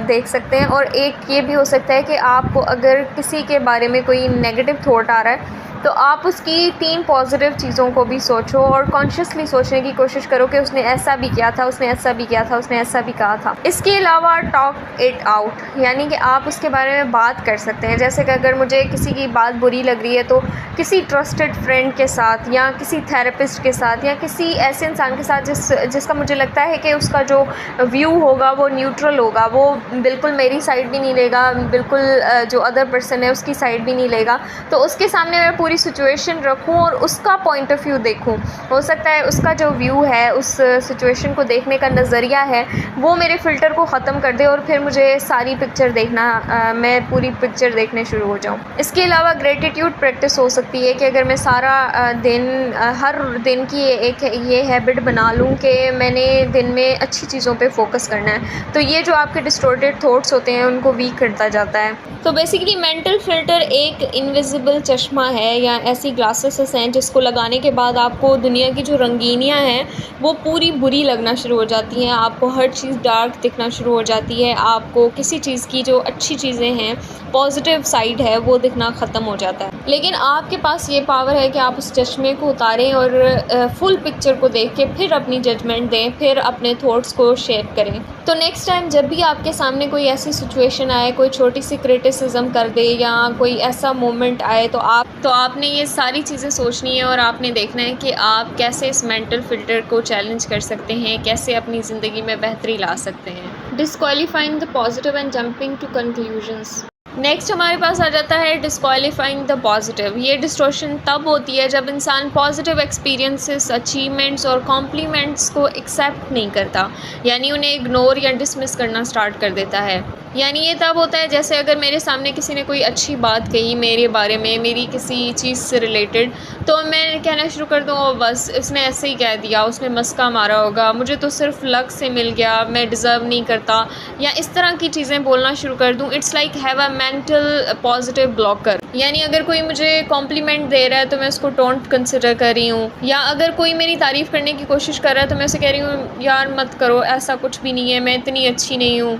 देख सकते हैं। और एक ये भी हो सकता है कि आपको अगर किसी के बारे में कोई नेगेटिव थॉट आ रहा है, तो आप उसकी 3 पॉजिटिव चीज़ों को भी सोचो और कॉन्शियसली सोचने की कोशिश करो कि उसने ऐसा भी किया था, उसने ऐसा भी किया था, उसने ऐसा भी कहा था। इसके अलावा टॉक इट आउट, यानी कि आप उसके बारे में बात कर सकते हैं। जैसे कि अगर मुझे किसी की बात बुरी लग रही है, तो किसी ट्रस्टेड फ्रेंड के साथ या किसी थेरेपिस्ट के साथ या किसी ऐसे इंसान के साथ जिसका मुझे लगता है कि उसका जो व्यू होगा वो न्यूट्रल होगा, वो बिल्कुल मेरी साइड भी नहीं लेगा, बिल्कुल जो अदर पर्सन है उसकी साइड भी नहीं लेगा, तो उसके सामने मैं पूरी सिचुएशन रखूं और उसका पॉइंट ऑफ व्यू देखूं। हो सकता है उसका जो व्यू है, उस सिचुएशन को देखने का नज़रिया है, वो मेरे फ़िल्टर को ख़त्म कर दे और फिर मुझे सारी पिक्चर देखना, मैं पूरी पिक्चर देखने शुरू हो जाऊं। इसके अलावा ग्रेटिट्यूड प्रैक्टिस हो सकती है कि अगर मैं सारा दिन हर दिन की एक ये हैबिट बना लूं कि मैंने दिन में अच्छी चीज़ों पे फोकस करना है, तो ये जो आपके डिस्टॉर्टेड थॉट्स होते हैं उनको वीक करता जाता है। तो बेसिकली मेंटल फ़िल्टर एक इनविजिबल चश्मा है या ऐसी ग्लासेस हैं जिसको लगाने के बाद आपको दुनिया की जो रंगीनियाँ हैं वो पूरी बुरी लगना शुरू हो जाती हैं, आपको हर चीज़ डार्क दिखना शुरू हो जाती है, आपको किसी चीज़ की जो अच्छी चीज़ें हैं, पॉजिटिव साइड है, वो दिखना ख़त्म हो जाता है। लेकिन आपके पास ये पावर है कि आप उस चश्मे को उतारें और फुल पिक्चर को देख के फिर अपनी जजमेंट दें, फिर अपने थॉट्स को शेप करें। तो नेक्स्ट टाइम जब भी आपके सामने कोई ऐसी सिचुएशन आए, कोई छोटी सी क्रिटिसिज्म कर दे या कोई ऐसा मोमेंट आए, तो आपने ये सारी चीज़ें सोचनी है और आपने देखना है कि आप कैसे इस मेंटल फ़िल्टर को चैलेंज कर सकते हैं, कैसे अपनी ज़िंदगी में बेहतरी ला सकते हैं। Disqualifying the positive and jumping to conclusions. Next हमारे पास आ जाता है डिस्क्वालीफाइंग द पॉजिटिव। ये डिस्टॉर्शन तब होती है जब इंसान पॉजिटिव एक्सपीरियंसेस, अचीवमेंट्स और कॉम्प्लीमेंट्स को एक्सेप्ट नहीं करता, यानी उन्हें इग्नोर या डिसमिस करना स्टार्ट कर देता है। यानी ये तब होता है जैसे अगर मेरे सामने किसी ने कोई अच्छी बात कही मेरे बारे में, मेरी किसी चीज़ से रिलेटेड, तो मैं कहना शुरू कर दूँ बस उसने ऐसे ही कह दिया, उसने मस्का मारा होगा, मुझे तो सिर्फ लक से मिल गया, मैं डिज़र्व नहीं करता, या इस तरह की चीज़ें बोलना शुरू कर दूँ। It's like have a mental positive blocker. यानी अगर कोई मुझे कॉम्प्लीमेंट दे रहा है तो मैं उसको डोंट कंसिडर कर रही हूँ, या अगर कोई मेरी तारीफ़ करने की कोशिश कर रहा है तो मैं उसे कह रही हूँ यार मत करो, ऐसा कुछ भी नहीं है, मैं इतनी अच्छी नहीं हूँ।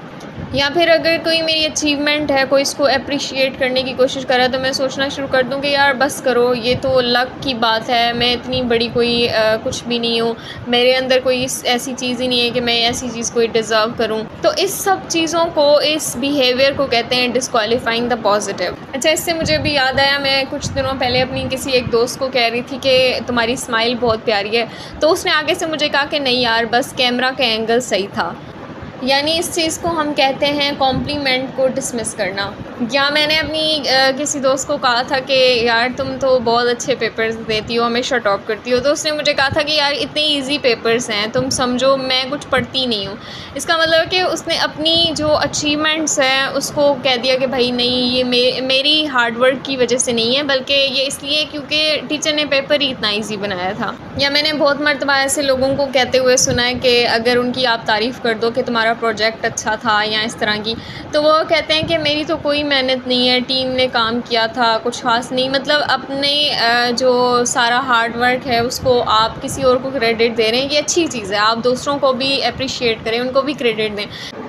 या फिर अगर कोई मेरी अचीवमेंट है, कोई इसको अप्रिशिएट करने की कोशिश कर रहा है तो मैं सोचना शुरू कर दूँ कि यार बस करो, ये तो लक की बात है, मैं इतनी बड़ी कोई कुछ भी नहीं हूँ, मेरे अंदर कोई ऐसी चीज़ ही नहीं है कि मैं ऐसी चीज़ कोई डिज़र्व करूँ। तो इस सब चीज़ों को, इस बिहेवियर को कहते हैं डिस्क्वालीफाइंग द पॉजिटिव। अच्छा, इससे मुझे अभी याद आया, मैं कुछ दिनों पहले अपनी किसी एक दोस्त को कह रही थी कि तुम्हारी स्माइल बहुत प्यारी है, तो उसने आगे से मुझे कहा कि नहीं यार बस कैमरा का एंगल सही था। यानी इस चीज़ को हम कहते हैं कॉम्प्लीमेंट को डिसमिस करना। या मैंने अपनी किसी दोस्त को कहा था कि यार तुम तो बहुत अच्छे पेपर्स देती हो, हमेशा टॉप करती हो, तो उसने मुझे कहा था कि यार इतने इजी पेपर्स हैं, तुम समझो मैं कुछ पढ़ती नहीं हूँ। इसका मतलब कि उसने अपनी जो अचीवमेंट्स हैं उसको कह दिया कि भाई नहीं, ये मेरी हार्ड वर्क की वजह से नहीं है, बल्कि ये इसलिए क्योंकि टीचर ने पेपर ही इतना ईजी बनाया था। या मैंने बहुत मरतबा ऐसे लोगों को कहते हुए सुना है कि अगर उनकी आप तारीफ़ कर दो कि तुम्हारा प्रोजेक्ट अच्छा था या इस तरह की, तो वो कहते हैं कि मेरी तो कोई मेहनत नहीं है, टीम ने काम किया था, कुछ ख़ास नहीं। मतलब अपने जो सारा हार्ड वर्क है उसको आप किसी और को क्रेडिट दे रहे हैं, ये अच्छी चीज़ है। आप दूसरों को भी अप्रिशिएट करें, उनको भी क्रेडिट दें,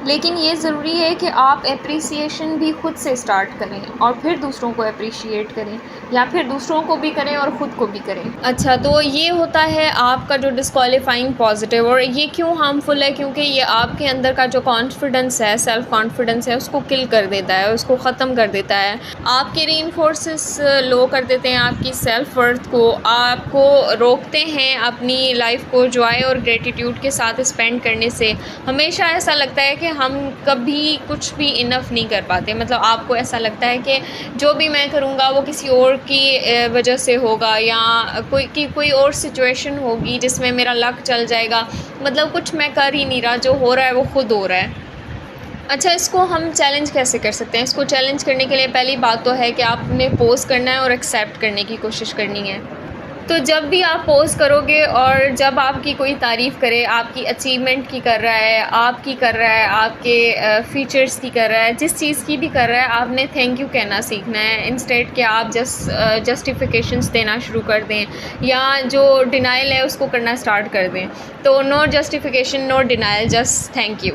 लेकिन ये ज़रूरी है कि आप एप्रिसिएशन भी ख़ुद से स्टार्ट करें और फिर दूसरों को अप्रिशिएट करें, या फिर दूसरों को भी करें और ख़ुद को भी करें। अच्छा, तो ये होता है आपका जो डिस्क्वालीफाइंग पॉजिटिव, और ये क्यों हार्मफुल है? क्योंकि ये आपके अंदर का जो कॉन्फिडेंस है, सेल्फ़ कॉन्फिडेंस है, उसको किल कर देता है, उसको ख़त्म कर देता है। आपके रीइंफोर्सेस लो कर देते हैं आपकी सेल्फ़ वर्थ को, आपको रोकते हैं अपनी लाइफ को जॉय और ग्रेटिट्यूड के साथ स्पेंड करने से। हमेशा ऐसा लगता है कि हम कभी कुछ भी इनफ नहीं कर पाते। मतलब आपको ऐसा लगता है कि जो भी मैं करूँगा वो किसी और की वजह से होगा, या कोई और सिचुएशन होगी जिसमें मेरा लक चल जाएगा। मतलब कुछ मैं कर ही नहीं रहा, जो हो रहा है वो खुद हो रहा है। अच्छा, इसको हम चैलेंज कैसे कर सकते हैं? इसको चैलेंज करने के लिए पहली बात तो है कि आपने पोज़ करना है और एक्सेप्ट करने की कोशिश करनी है। तो जब भी आप पोज़ करोगे और जब आपकी कोई तारीफ़ करे, आपकी अचीवमेंट की कर रहा है, आपकी कर रहा है, आपके फ़ीचर्स की कर रहा है, जिस चीज़ की भी कर रहा है, आपने थैंक यू कहना सीखना है, इंस्टेड कि आप जस्टिफिकेशंस देना शुरू कर दें, या जो डिनाइल है उसको करना स्टार्ट कर दें। तो no justification, no denial, just thank you.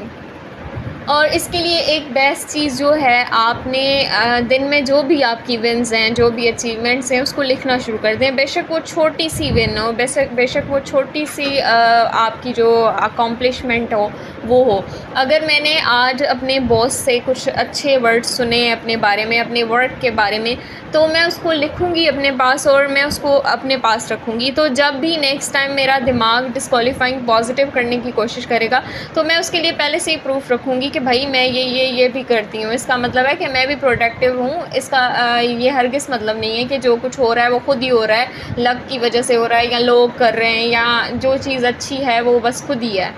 और इसके लिए एक बेस्ट चीज़ जो है, आपने दिन में जो भी आपकी विन्स हैं, जो भी अचीवमेंट्स हैं, उसको लिखना शुरू कर दें। बेशक वो छोटी सी विन हो, बेशक वो छोटी सी आपकी जो अकॉम्प्लिशमेंट हो वो हो। अगर मैंने आज अपने बॉस से कुछ अच्छे वर्ड्स सुने अपने बारे में, अपने वर्क के बारे में, तो मैं उसको लिखूँगी अपने पास और मैं उसको अपने पास रखूँगी। तो जब भी नेक्स्ट टाइम मेरा दिमाग डिस्क्वालीफाइंग पॉजिटिव करने की कोशिश करेगा, तो मैं उसके लिए पहले से ही प्रूफ रखूँगी कि भाई मैं ये भी करती हूँ। इसका मतलब है कि मैं भी प्रोडक्टिव हूँ। इसका ये हरगिज़ मतलब नहीं है कि जो कुछ हो रहा है वो खुद ही हो रहा है, लक की वजह से हो रहा है, या लोग कर रहे हैं, या जो चीज़ अच्छी है वो बस खुद ही है।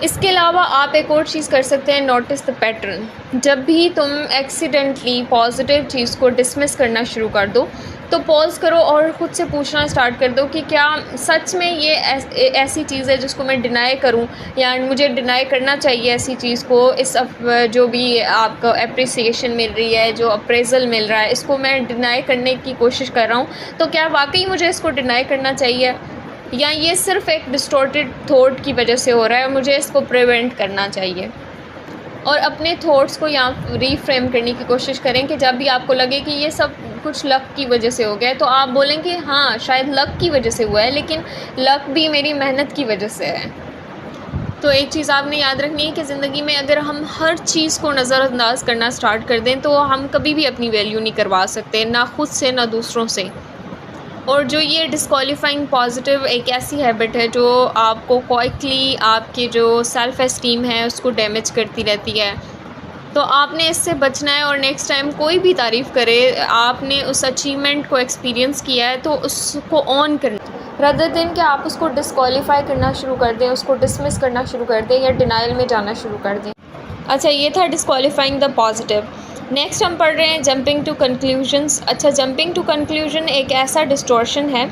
इसके अलावा आप एक और चीज़ कर सकते हैं, नोटिस द पैटर्न। जब भी तुम एक्सीडेंटली पॉजिटिव चीज़ को डिसमिस करना शुरू कर दो, तो पॉज़ करो और ख़ुद से पूछना स्टार्ट कर दो कि क्या सच में ये ऐसी चीज़ है जिसको मैं डिनाई करूं, या मुझे डिनाई करना चाहिए ऐसी चीज़ को। जो भी आपको एप्रिसिएशन मिल रही है, जो अप्रेज़ल मिल रहा है, इसको मैं डिनाई करने की कोशिश कर रहा हूँ, तो क्या वाकई मुझे इसको डिनाई करना चाहिए, या ये सिर्फ़ एक डिस्टॉर्टेड थॉट की वजह से हो रहा है, मुझे इसको प्रिवेंट करना चाहिए। और अपने थॉट्स को यहाँ रीफ्रेम करने की कोशिश करें कि जब भी आपको लगे कि ये सब कुछ लक की वजह से हो गया है, तो आप बोलें कि हाँ, शायद लक की वजह से हुआ है, लेकिन लक भी मेरी मेहनत की वजह से है। तो एक चीज़ आपने याद रखनी है कि ज़िंदगी में अगर हम हर चीज़ को नज़रअंदाज करना स्टार्ट कर दें, तो हम कभी भी अपनी वैल्यू नहीं करवा सकते, ना खुद से ना दूसरों से। और जो ये डिस्क्वालीफाइंग पॉजिटिव एक ऐसी हैबिट है जो आपको क्वाइकली आपकी जो सेल्फ़ एस्टीम है उसको डैमेज करती रहती है। तो आपने इससे बचना है, और नेक्स्ट टाइम कोई भी तारीफ़ करे, आपने उस अचीवमेंट को एक्सपीरियंस किया है तो उसको ऑन करना, रदर देन कि आप उसको डिस्क्वालीफाई करना शुरू कर दें, उसको डिसमिस करना शुरू कर दें, या डिनाइल में जाना शुरू कर दें। अच्छा, ये था डिस्क्वालीफाइंग द पॉजिटिव। नेक्स्ट हम पढ़ रहे हैं जंपिंग टू कंक्लूजन्स। अच्छा, जंपिंग टू कंक्लूजन एक ऐसा डिस्टॉर्शन है,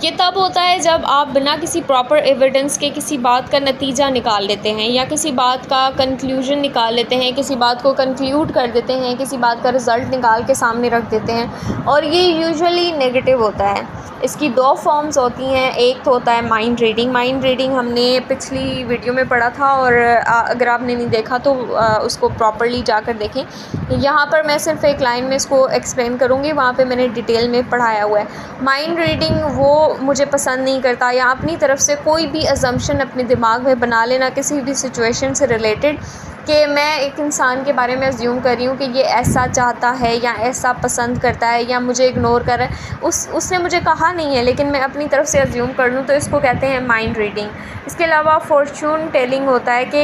ये तब होता है जब आप बिना किसी प्रॉपर एविडेंस के किसी बात का नतीजा निकाल लेते हैं, या किसी बात का कंक्लूजन निकाल लेते हैं, किसी बात को कंक्लूड कर देते हैं, किसी बात का रिज़ल्ट निकाल के सामने रख देते हैं, और ये यूजुअली नेगेटिव होता है। इसकी दो फॉर्म्स होती हैं। एक तो होता है माइंड रीडिंग। माइंड रीडिंग हमने पिछली वीडियो में पढ़ा था, और अगर आपने नहीं देखा तो उसको प्रॉपर्ली जाकर देखें। यहाँ पर मैं सिर्फ एक लाइन में इसको एक्सप्लेन करूँगी, वहाँ पे मैंने डिटेल में पढ़ाया हुआ है। माइंड रीडिंग वो मुझे पसंद नहीं करता, या अपनी तरफ से कोई भी अजम्पशन अपने दिमाग में बना लेना किसी भी सिचुएशन से रिलेटेड, कि मैं एक इंसान के बारे में अज्यूम कर रही हूँ कि ये ऐसा चाहता है, या ऐसा पसंद करता है, या मुझे इग्नोर कर रहा है, उसने मुझे कहा नहीं है लेकिन मैं अपनी तरफ से अज्यूम कर लूँ, तो इसको कहते हैं माइंड रीडिंग। इसके अलावा फॉर्चून टेलिंग होता है कि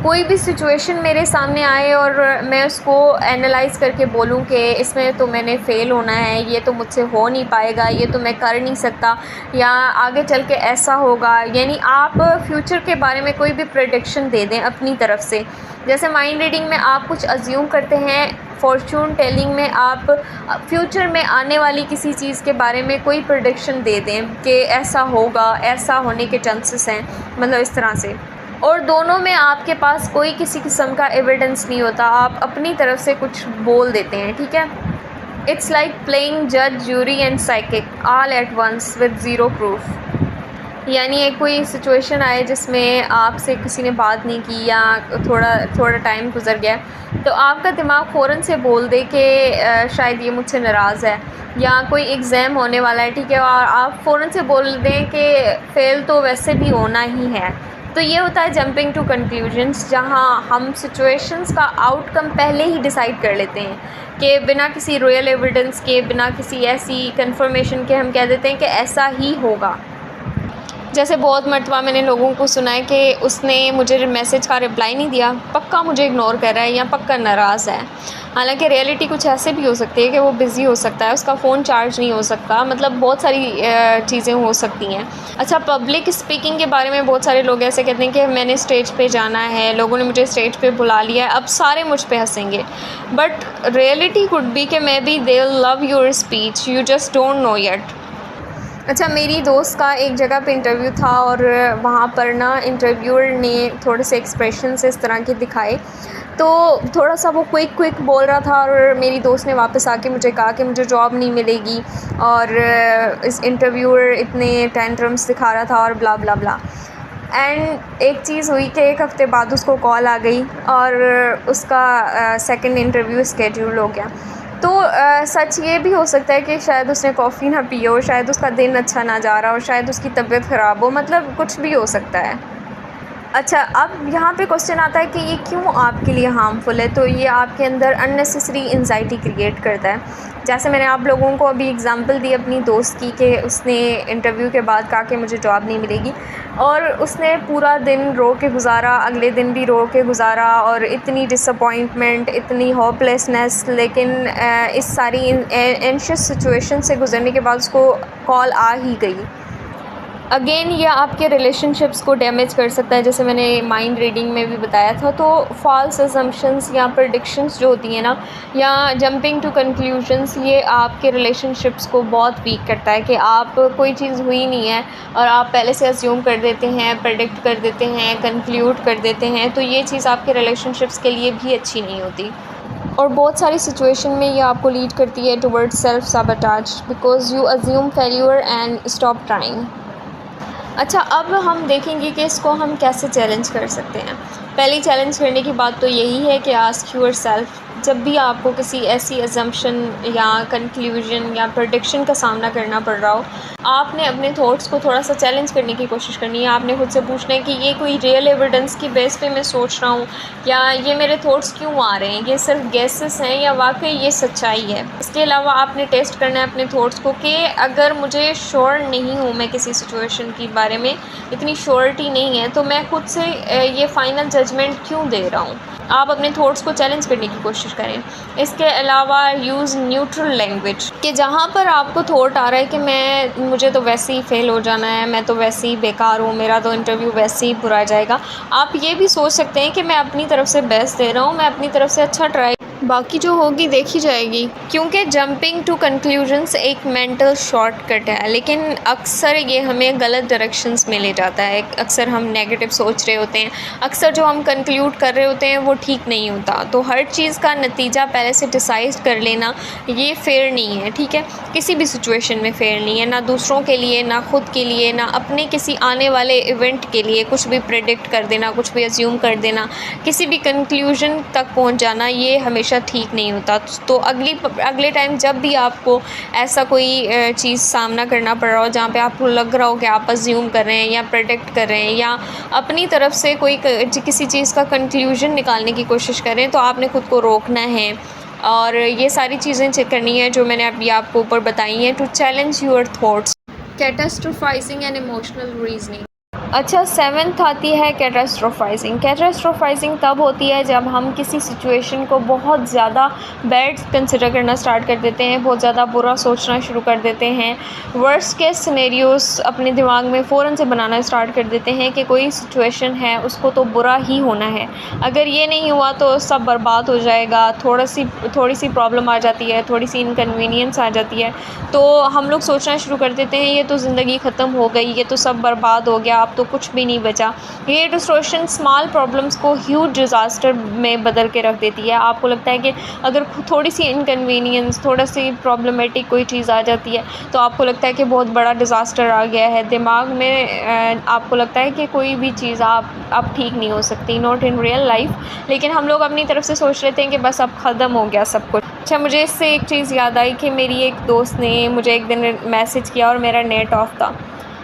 कोई भी सिचुएशन मेरे सामने आए और मैं उसको एनालाइज़ करके बोलूँ कि इसमें तो मैंने फ़ेल होना है, ये तो मुझसे हो नहीं पाएगा, ये तो मैं कर नहीं सकता, या आगे चल के ऐसा होगा। यानी आप फ्यूचर के बारे में कोई भी प्रेडिक्शन दे दें अपनी तरफ से। जैसे माइंड रीडिंग में आप कुछ अज्यूम करते हैं, फॉर्चून टेलिंग में आप फ्यूचर में आने वाली किसी चीज़ के बारे में कोई प्रेडिक्शन दे दें कि ऐसा होगा, ऐसा होने के चांसेस हैं, मतलब इस तरह से। और दोनों में आपके पास कोई किसी किस्म का एविडेंस नहीं होता, आप अपनी तरफ से कुछ बोल देते हैं, ठीक है। इट्स लाइक प्लेइंग जज, jury and psychic all at once with zero proof. यानी एक कोई सिचुएशन आए जिसमें आपसे किसी ने बात नहीं की या थोड़ा टाइम गुजर गया, तो आपका दिमाग फ़ौरन से बोल दे कि शायद ये मुझसे नाराज़ है, या कोई एग्ज़ाम होने वाला है, ठीक है, और आप फ़ौरन से बोल दें कि फ़ेल तो वैसे भी होना ही है। तो ये होता है जंपिंग टू कंक्लूजन्स, जहाँ हम सिचुएशंस का आउटकम पहले ही डिसाइड कर लेते हैं कि बिना किसी रियल एविडेंस के, बिना किसी ऐसी कंफर्मेशन के हम कह देते हैं कि ऐसा ही होगा। जैसे बहुत मर्तबा मैंने लोगों को सुना है कि उसने मुझे मैसेज का रिप्लाई नहीं दिया, पक्का मुझे इग्नोर कर रहा है या पक्का नाराज़ है। हालांकि रियलिटी कुछ ऐसे भी हो सकती है कि वो बिज़ी हो सकता है, उसका फ़ोन चार्ज नहीं हो सकता, मतलब बहुत सारी चीज़ें हो सकती हैं। अच्छा, पब्लिक स्पीकिंग के बारे में बहुत सारे लोग ऐसे कहते हैं कि मैंने स्टेज पे जाना है, लोगों ने मुझे स्टेज पे बुला लिया है, अब सारे मुझ पे हंसेंगे। बट रियलिटी कुड बी कि may be they will love your speech, you just don't know yet. अच्छा, मेरी दोस्त का एक जगह पे इंटरव्यू था और वहाँ पर ना इंटरव्यूअर ने थोड़े से एक्सप्रेशंस इस तरह के दिखाए, तो थोड़ा सा वो क्विक बोल रहा था और मेरी दोस्त ने वापस आके मुझे कहा कि मुझे जॉब नहीं मिलेगी, और इस इंटरव्यूअर इतने टेंट्रम्स दिखा रहा था और ब्ला ब्ला ब्ला। एंड एक चीज़ हुई कि एक हफ़्ते बाद उसको कॉल आ गई और उसका सेकंड इंटरव्यू स्केड्यूल हो गया। तो सच ये भी हो सकता है कि शायद उसने कॉफ़ी ना पी हो, शायद उसका दिन अच्छा ना जा रहा हो, शायद उसकी तबीयत ख़राब हो, मतलब कुछ भी हो सकता है। अच्छा, अब यहाँ पे क्वेश्चन आता है कि ये क्यों आपके लिए हार्मफुल है। तो ये आपके अंदर अननेसेसरी एंजाइटी क्रिएट करता है। जैसे मैंने आप लोगों को अभी एग्जांपल दी अपनी दोस्त की कि उसने इंटरव्यू के बाद कहा कि मुझे जॉब नहीं मिलेगी, और उसने पूरा दिन रो के गुजारा, अगले दिन भी रो के गुजारा, और इतनी डिसअपॉइंटमेंट, इतनी होपलेसनेस, लेकिन इस सारी एंशियस सिचुएशन से गुजरने के बाद उसको कॉल आ ही गई। अगेन ये आपके रिलेशनशिप्स को डैमेज कर सकता है, जैसे मैंने माइंड रीडिंग में भी बताया था। तो फॉल्स असम्पशंस या प्रेडिक्शंस जो होती हैं ना, या जंपिंग टू कंक्लूजन्स, ये आपके रिलेशनशिप्स को बहुत वीक करता है कि आप कोई चीज़ हुई नहीं है और आप पहले से अज्यूम कर देते हैं, प्रेडिक्ट कर देते हैं, कंक्लूड कर देते हैं। तो ये चीज़ आपके रिलेशनशिप्स के लिए भी अच्छी नहीं होती, और बहुत सारी सिचुएशन में ये आपको लीड करती है towards self sabotage, because you assume failure and stop trying. अच्छा, अब हम देखेंगे कि इसको हम कैसे चैलेंज कर सकते हैं। पहली चैलेंज करने की बात तो यही है कि आस्क योर सेल्फ, जब भी आपको किसी ऐसी अजम्पशन या कंक्लूजन या प्रेडिक्शन का सामना करना पड़ रहा हो, आपने अपने थॉट्स को थोड़ा सा चैलेंज करने की कोशिश करनी है। आपने खुद से पूछना है कि ये कोई रियल एविडेंस की बेस पे मैं सोच रहा हूँ, या ये मेरे थॉट्स क्यों आ रहे हैं, ये सिर्फ गेसेस हैं या वाकई ये सच्चाई है। इसके अलावा आपने टेस्ट करना है अपने थॉट्स को कि अगर मुझे श्योर नहीं हूँ मैं किसी सिचुएशन के बारे में, इतनी श्योरिटी नहीं है, तो मैं खुद से ये फाइनल जजमेंट क्यों दे रहा हूँ। आप अपने थॉट्स को चैलेंज करने की कोशिश करें। इसके अलावा यूज़ न्यूट्रल लैंग्वेज, कि जहाँ पर आपको थॉट आ रहा है कि मुझे तो वैसे ही फ़ेल हो जाना है, मैं तो वैसे ही बेकार हूँ, मेरा तो इंटरव्यू वैसे ही बुरा जाएगा, आप ये भी सोच सकते हैं कि मैं अपनी तरफ से बेस्ट दे रहा हूँ, मैं अपनी तरफ से अच्छा ट्राई, बाकी जो होगी देखी जाएगी। क्योंकि जंपिंग टू कंक्लूजन्स एक मेंटल शॉर्टकट है, लेकिन अक्सर ये हमें गलत डायरेक्शंस में ले जाता है। अक्सर हम नेगेटिव सोच रहे होते हैं, अक्सर जो हम कंक्लूड कर रहे होते हैं वो ठीक नहीं होता। तो हर चीज़ का नतीजा पहले से डिसाइड कर लेना ये फेयर नहीं है, ठीक है, किसी भी सिचुएशन में फेयर नहीं है, ना दूसरों के लिए, ना खुद के लिए, ना अपने किसी आने वाले इवेंट के लिए। कुछ भी प्रेडिक्ट कर देना, कुछ भी अज्यूम कर देना, किसी भी कंक्लूजन तक पहुँच जाना, ये हमेशा ठीक नहीं होता। तो अगले टाइम जब भी आपको ऐसा कोई चीज़ सामना करना पड़ रहा हो जहाँ पे आपको लग रहा हो कि आप अज्यूम कर रहे हैं या प्रेडिक्ट कर रहे हैं या अपनी तरफ से किसी चीज़ का कंक्लूजन निकालने की कोशिश करें, तो आपने खुद को रोकना है और ये सारी चीज़ें चेक करनी है जो मैंने अभी आपको ऊपर बताई हैं। To challenge your thoughts, catastrophising and emotional reasoning. अच्छा, 7th आती है कैटास्ट्रोफाइजिंग। कैटास्ट्रोफाइजिंग तब होती है जब हम किसी सिचुएशन को बहुत ज़्यादा बैड कंसिडर करना स्टार्ट कर देते हैं, बहुत ज़्यादा बुरा सोचना शुरू कर देते हैं, वर्स्ट केस सिनेरियोज़ अपने दिमाग में फ़ौरन से बनाना स्टार्ट कर देते हैं कि कोई सिचुएशन है उसको तो बुरा ही होना है, अगर ये नहीं हुआ तो सब बर्बाद हो जाएगा, थोड़ी सी प्रॉब्लम आ जाती है, थोड़ी सी इनकन्वीनियंस आ जाती है, तो हम लोग सोचना शुरू कर देते हैं ये तो ज़िंदगी ख़त्म हो गई, ये तो सब बर्बाद हो गया, अब तो कुछ भी नहीं बचा। ये डिस्टॉर्शन स्मॉल प्रॉब्लम्स को ह्यूज डिज़ास्टर में बदल के रख देती है। आपको लगता है कि अगर थोड़ी सी इनकन्वीनियंस, थोड़ा सी प्रॉब्लमेटिक कोई चीज़ आ जाती है तो आपको लगता है कि बहुत बड़ा डिज़ास्टर आ गया है। दिमाग में आपको लगता है कि कोई भी चीज़ अब ठीक नहीं हो सकती, नॉट इन रियल लाइफ, लेकिन हम लोग अपनी तरफ से सोच लेते हैं कि बस अब ख़त्म हो गया सब कुछ। अच्छा, मुझे इससे एक चीज़ याद आई कि मेरी एक दोस्त ने मुझे एक दिन मैसेज किया और मेरा नेट ऑफ़ था,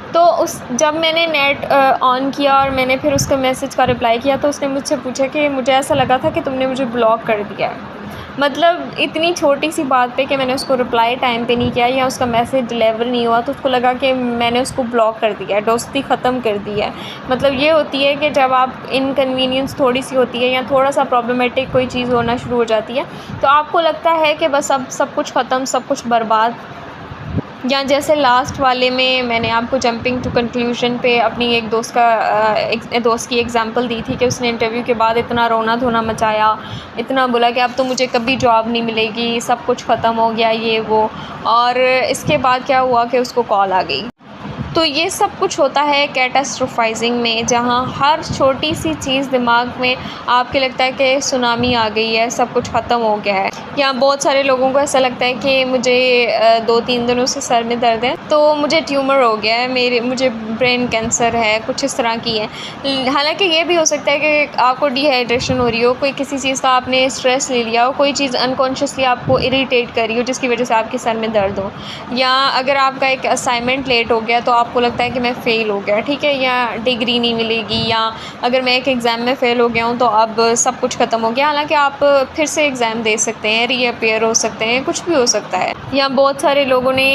तो जब मैंने नेट ऑन किया और मैंने फिर उसके मैसेज का रिप्लाई किया तो उसने मुझसे पूछा कि मुझे ऐसा लगा था कि तुमने मुझे ब्लॉक कर दिया है। मतलब इतनी छोटी सी बात पे कि मैंने उसको रिप्लाई टाइम पे नहीं किया या उसका मैसेज डिलीवर नहीं हुआ तो उसको लगा कि मैंने उसको ब्लॉक कर दिया है, दोस्ती ख़त्म कर दी है। मतलब ये होती है कि जब आप इनकन्वीनियंस थोड़ी सी होती है या थोड़ा सा प्रॉब्लमेटिक कोई चीज़ होना शुरू हो जाती है तो आपको लगता है कि बस अब सब कुछ ख़त्म, सब कुछ बर्बाद। या जैसे लास्ट वाले में मैंने आपको जंपिंग टू कंक्लूजन पे अपनी एक दोस्त की एग्जांपल दी थी कि उसने इंटरव्यू के बाद इतना रोना धोना मचाया, इतना बोला कि अब तो मुझे कभी जॉब नहीं मिलेगी, सब कुछ ख़त्म हो गया ये वो, और इसके बाद क्या हुआ कि उसको कॉल आ गई। तो ये सब कुछ होता है कैटास्ट्रोफाइजिंग में, जहाँ हर छोटी सी चीज़ दिमाग में आपके लगता है कि सुनामी आ गई है, सब कुछ ख़त्म हो गया है। या बहुत सारे लोगों को ऐसा लगता है कि मुझे 2-3 दिनों से सर में दर्द है तो मुझे ट्यूमर हो गया है, मुझे ब्रेन कैंसर है, कुछ इस तरह की है। हालांकि ये भी हो सकता है कि आपको डिहाइड्रेशन हो रही हो, कोई किसी चीज़ का आपने स्ट्रेस ले लिया हो, कोई चीज़ अनकॉन्शियसली आपको इरीटेट कर रही हो जिसकी वजह से आपके सर में दर्द हो, या अगर आपका एक असाइनमेंट लेट हो गया तो आपको लगता है कि मैं फ़ेल हो गया, ठीक है, या डिग्री नहीं मिलेगी, या अगर मैं एक एग्ज़ाम में फ़ेल हो गया हूँ तो अब सब कुछ ख़त्म हो गया। हालांकि आप फिर से एग्ज़ाम दे सकते हैं, रीअपीयर हो सकते हैं, कुछ भी हो सकता है। या बहुत सारे लोगों ने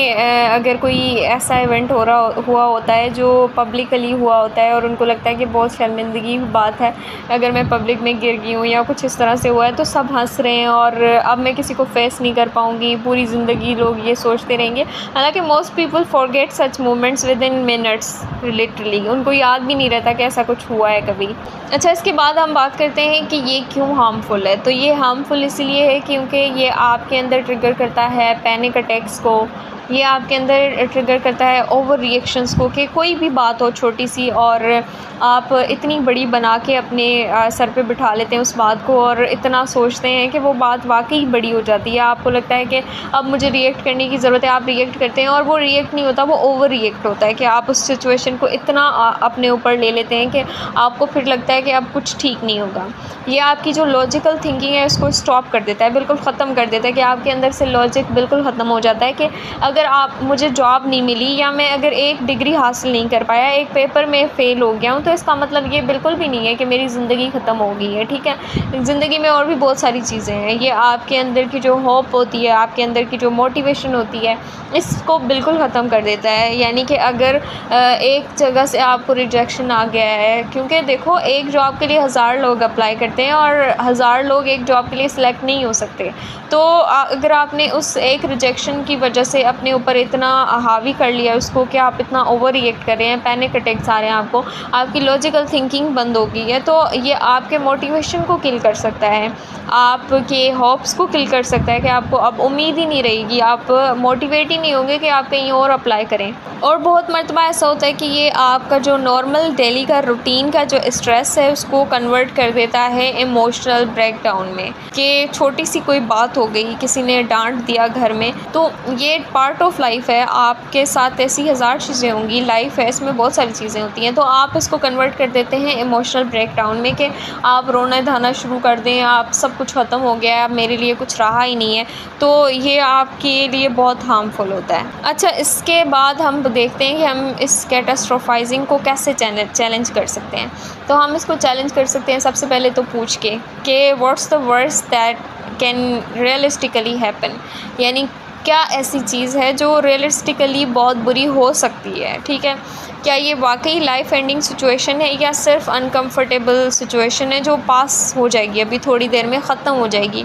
अगर कोई ऐसा इवेंट हुआ होता है जो पब्लिकली हुआ होता है और उनको लगता है कि बहुत शर्मिंदगी की बात है, अगर मैं पब्लिक में गिर गई हूँ या कुछ इस तरह से हुआ है तो सब हंस रहे हैं और अब मैं किसी को फेस नहीं कर पाऊँगी, पूरी ज़िंदगी लोग ये सोचते रहेंगे। हालांकि most people forget such moments with in minutes, literally उनको याद भी नहीं रहता कि ऐसा कुछ हुआ है कभी। अच्छा, इसके बाद हम बात करते हैं कि ये क्यों हार्मफुल है। तो ये हार्मफुल इसलिए है क्योंकि ये आपके अंदर ट्रिगर करता है पैनिक अटैक्स को, ये आपके अंदर ट्रिगर करता है ओवर रिएक्शंस को, कि कोई भी बात हो छोटी सी और आप इतनी बड़ी बना के अपने सर पे बिठा लेते हैं उस बात को और इतना सोचते हैं कि वो बात वाकई बड़ी हो जाती है। आपको लगता है कि अब मुझे रिएक्ट करने की ज़रूरत है, आप रिएक्ट करते हैं और वो रिएक्ट नहीं होता, वो ओवर रिएक्ट होता है कि आप उस सिचुएशन को इतना अपने ऊपर ले लेते हैं कि आपको फिर लगता है कि अब कुछ ठीक नहीं होगा। ये आपकी जो लॉजिकल थिंकिंग है उसको स्टॉप कर देता है, बिल्कुल ख़त्म कर देता है, कि आपके अंदर से लॉजिक बिल्कुल ख़त्म हो जाता है कि अगर मुझे जॉब नहीं मिली या मैं अगर एक डिग्री हासिल नहीं कर पाया, एक पेपर में फ़ेल हो गया हूँ, तो इसका मतलब ये बिल्कुल भी नहीं है कि मेरी ज़िंदगी ख़त्म हो गई है, ठीक है। ज़िंदगी में और भी बहुत सारी चीज़ें हैं। ये आपके अंदर की जो होप होती है, आपके अंदर की जो मोटिवेशन होती है, इसको बिल्कुल ख़त्म कर देता है। यानी कि अगर एक जगह से आपको रिजेक्शन आ गया है, क्योंकि देखो एक जॉब के लिए 1000 लोग अप्लाई करते हैं और 1000 लोग एक जॉब के लिए सिलेक्ट नहीं हो सकते, तो अगर आपने उस एक रिजेक्शन की वजह से अपने ऊपर इतना हावी कर लिया उसको कि आप इतना ओवर रिएक्ट कर रहे हैं, पैनिक अटैक्स आ रहे हैं आपको, आपकी लॉजिकल थिंकिंग बंद हो गई है, तो ये आपके मोटिवेशन को किल कर सकता है, आपके होप्स को किल कर सकता है कि आपको अब उम्मीद ही नहीं रहेगी, आप मोटिवेट ही नहीं होंगे कि आप कहीं और अप्लाई करें। और बहुत मरतबा ऐसा होता है कि ये आपका जो नॉर्मल डेली का रूटीन का जो स्ट्रेस है उसको कन्वर्ट कर देता है इमोशनल ब्रेकडाउन में, कि छोटी सी कोई बात हो गई, किसी ने डांट दिया घर में, तो ये पार्ट ऑफ लाइफ है, आपके साथ ऐसी 1000 चीज़ें होंगी, लाइफ है, इसमें बहुत सारी चीज़ें होती हैं, तो आप इसको कन्वर्ट कर देते हैं इमोशनल ब्रेकडाउन में, कि आप रोना धाना शुरू कर दें, आप सब कुछ ख़त्म हो गया है, अब मेरे लिए कुछ रहा ही नहीं है, तो ये आपके लिए बहुत हार्मफुल होता है। अच्छा, इसके बाद हम देखते हैं कि हम इस कैटास्ट्रोफाइजिंग को कैसे चैलेंज कर सकते हैं। तो हम इसको चैलेंज कर सकते हैं सबसे पहले तो पूछ के कि what's the worst that can realistically happen, यानी क्या ऐसी चीज़ है जो रियलिस्टिकली बहुत बुरी हो सकती है, ठीक है। क्या ये वाकई लाइफ एंडिंग सिचुएशन है या सिर्फ अनकंफर्टेबल सिचुएशन है जो पास हो जाएगी, अभी थोड़ी देर में ख़त्म हो जाएगी।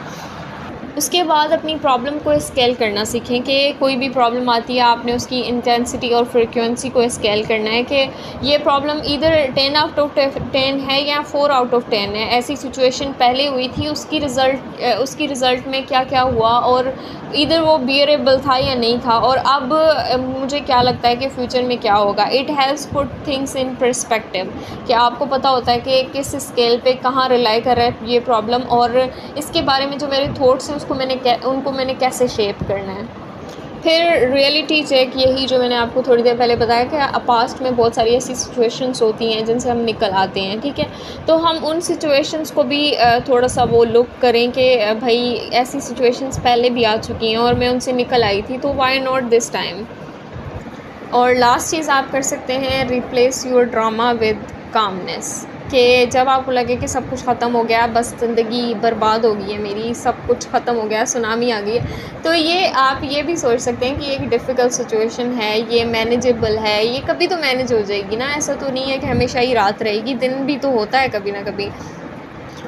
उसके बाद अपनी प्रॉब्लम को स्केल करना सीखें कि कोई भी प्रॉब्लम आती है आपने उसकी इंटेंसिटी और फ्रीक्वेंसी को स्केल करना है कि ये प्रॉब्लम इधर 10 आउट ऑफ 10 है या 4 आउट ऑफ 10 है। ऐसी सिचुएशन पहले हुई थी, उसकी रिज़ल्ट में क्या क्या हुआ और इधर वो बियरेबल था या नहीं था, और अब मुझे क्या लगता है कि फ्यूचर में क्या होगा। It helps put things in perspective, कि आपको पता होता है कि किस स्केल पे कहाँ रिलाई कर रहा है ये प्रॉब्लम, और इसके बारे में जो मेरे थॉट्स हैं उनको मैंने कैसे शेप करना है। फिर रियलिटी चेक, यही जो मैंने आपको थोड़ी देर पहले बताया कि पास्ट में बहुत सारी ऐसी सिचुएशंस होती हैं जिनसे हम निकल आते हैं, ठीक है। तो हम उन सिचुएशंस को भी थोड़ा सा वो लुक करें कि भाई ऐसी सिचुएशंस पहले भी आ चुकी हैं और मैं उनसे निकल आई थी, तो वाई नॉट दिस टाइम। और लास्ट चीज़ आप कर सकते हैं, replace your drama with calmness, कि जब आपको लगे कि सब कुछ ख़त्म हो गया, बस ज़िंदगी बर्बाद हो गई है मेरी, सब कुछ ख़त्म हो गया, सुनामी आ गई है, तो ये आप ये भी सोच सकते हैं कि ये एक डिफ़िकल्ट सिचुएशन है, ये मैनेजेबल है, ये कभी तो मैनेज हो जाएगी ना। ऐसा तो नहीं है कि हमेशा ही रात रहेगी, दिन भी तो होता है कभी ना कभी।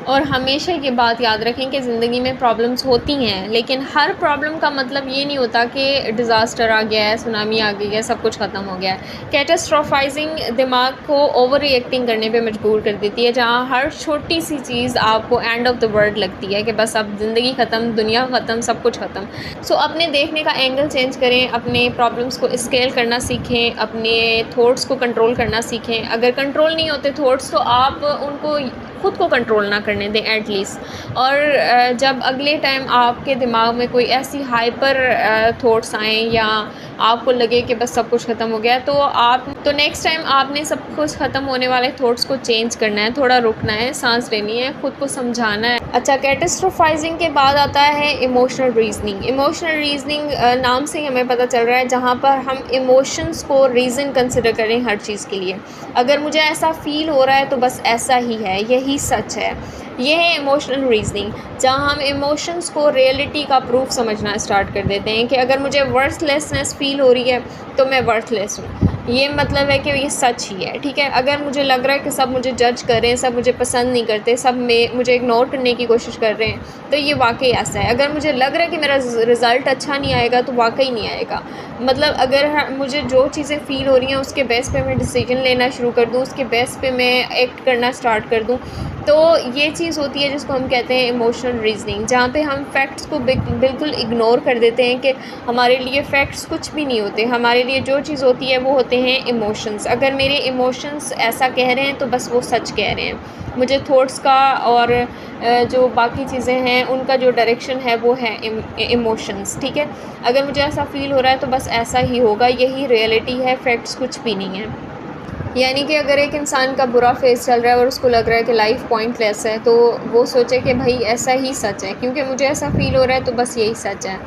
और हमेशा ये बात याद रखें कि ज़िंदगी में प्रॉब्लम्स होती हैं, लेकिन हर प्रॉब्लम का मतलब ये नहीं होता कि डिज़ास्टर आ गया है, सुनामी आ गई है, सब कुछ ख़त्म हो गया है। कैटास्ट्रोफाइजिंग दिमाग को ओवर रिएक्टिंग करने पे मजबूर कर देती है, जहाँ हर छोटी सी चीज़ आपको एंड ऑफ द वर्ल्ड लगती है कि बस अब ज़िंदगी ख़त्म, दुनिया ख़त्म, सब कुछ ख़त्म। सो अपने देखने का एंगल चेंज करें, अपने प्रॉब्लम्स को स्केल करना सीखें, अपने थॉट्स को कंट्रोल करना सीखें। अगर कंट्रोल नहीं होते थॉट्स, तो आप उनको खुद को कंट्रोल ना करने दें एटलीस्ट। और जब अगले टाइम आपके दिमाग में कोई ऐसी हाइपर थॉट्स आएँ या आपको लगे कि बस सब कुछ ख़त्म हो गया, तो नेक्स्ट टाइम आपने सब कुछ ख़त्म होने वाले थॉट्स को चेंज करना है, थोड़ा रुकना है, सांस लेनी है, खुद को समझाना है। अच्छा, कैटास्ट्रोफाइजिंग के बाद आता है इमोशनल रीजनिंग। इमोशनल रीजनिंग नाम से ही हमें पता चल रहा है जहाँ पर हम इमोशंस को रीज़न कंसिडर करें हर चीज़ के लिए। अगर मुझे ऐसा फ़ील हो रहा है तो बस ऐसा ही है, यही सच है। ये है इमोशनल रीजनिंग, जहाँ हम इमोशंस को रियलिटी का प्रूफ समझना स्टार्ट कर देते हैं कि अगर मुझे वर्थलेसनेस फ़ील हो रही है तो मैं वर्थलेस हूँ, ये मतलब है कि ये सच ही है, ठीक है। अगर मुझे लग रहा है कि सब मुझे जज कर रहे हैं, सब मुझे पसंद नहीं करते, सब मुझे इग्नोर करने की कोशिश कर रहे हैं, तो ये वाकई ऐसा है। अगर मुझे लग रहा है कि मेरा रिज़ल्ट अच्छा नहीं आएगा, तो वाकई नहीं आएगा। मतलब अगर मुझे जो चीज़ें फ़ील हो रही हैं उसके बेस पे मैं डिसीजन लेना शुरू कर दूँ, उसके बेस पे मैं एक्ट करना स्टार्ट कर दूँ, तो ये चीज़ होती है जिसको हम कहते हैं इमोशनल रीजनिंग, जहाँ पे हम फैक्ट्स को बिल्कुल इग्नोर कर देते हैं कि हमारे लिए फ़ैक्ट्स कुछ भी नहीं होते। हमारे लिए जो चीज़ होती है वो होते हैं इमोशंस। अगर मेरे इमोशंस ऐसा कह रहे हैं तो बस वो सच कह रहे हैं। मुझे थॉट्स का और जो बाकी चीज़ें हैं उनका जो डायरेक्शन है वो है इमोशंस, ठीक है। अगर मुझे ऐसा फ़ील हो रहा है तो बस ऐसा ही होगा, यही रियलिटी है, फैक्ट्स कुछ भी नहीं है। यानी कि अगर एक इंसान का बुरा फेज़ चल रहा है और उसको लग रहा है कि लाइफ पॉइंटलेस है, तो वो सोचे कि भाई ऐसा ही सच है, क्योंकि मुझे ऐसा फ़ील हो रहा है तो बस यही सच है।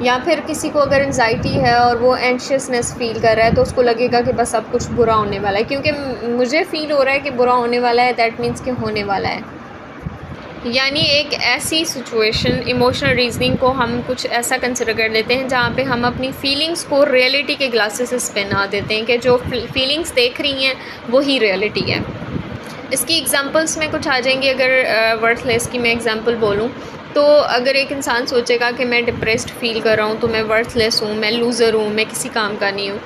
या फिर किसी को अगर एंजाइटी है और वो एंशियसनेस फ़ील कर रहा है, तो उसको लगेगा कि बस अब कुछ बुरा होने वाला है, क्योंकि मुझे फ़ील हो रहा है कि बुरा होने वाला है, दैट मीन्स कि होने वाला है। यानी एक ऐसी सिचुएशन, इमोशनल रीजनिंग को हम कुछ ऐसा कंसिडर कर लेते हैं जहाँ पे हम अपनी फीलिंग्स को रियलिटी के ग्लासेस पहना देते हैं कि जो फीलिंग्स देख रही हैं वही रियलिटी है। इसकी एग्जांपल्स में कुछ आ जाएंगी। अगर वर्थलेस की मैं एग्जांपल बोलूँ, तो अगर एक इंसान सोचेगा कि मैं डिप्रेस्ड फील कर रहा हूँ तो मैं वर्थलेस हूँ, मैं लूज़र हूँ, मैं किसी काम का नहीं हूँ।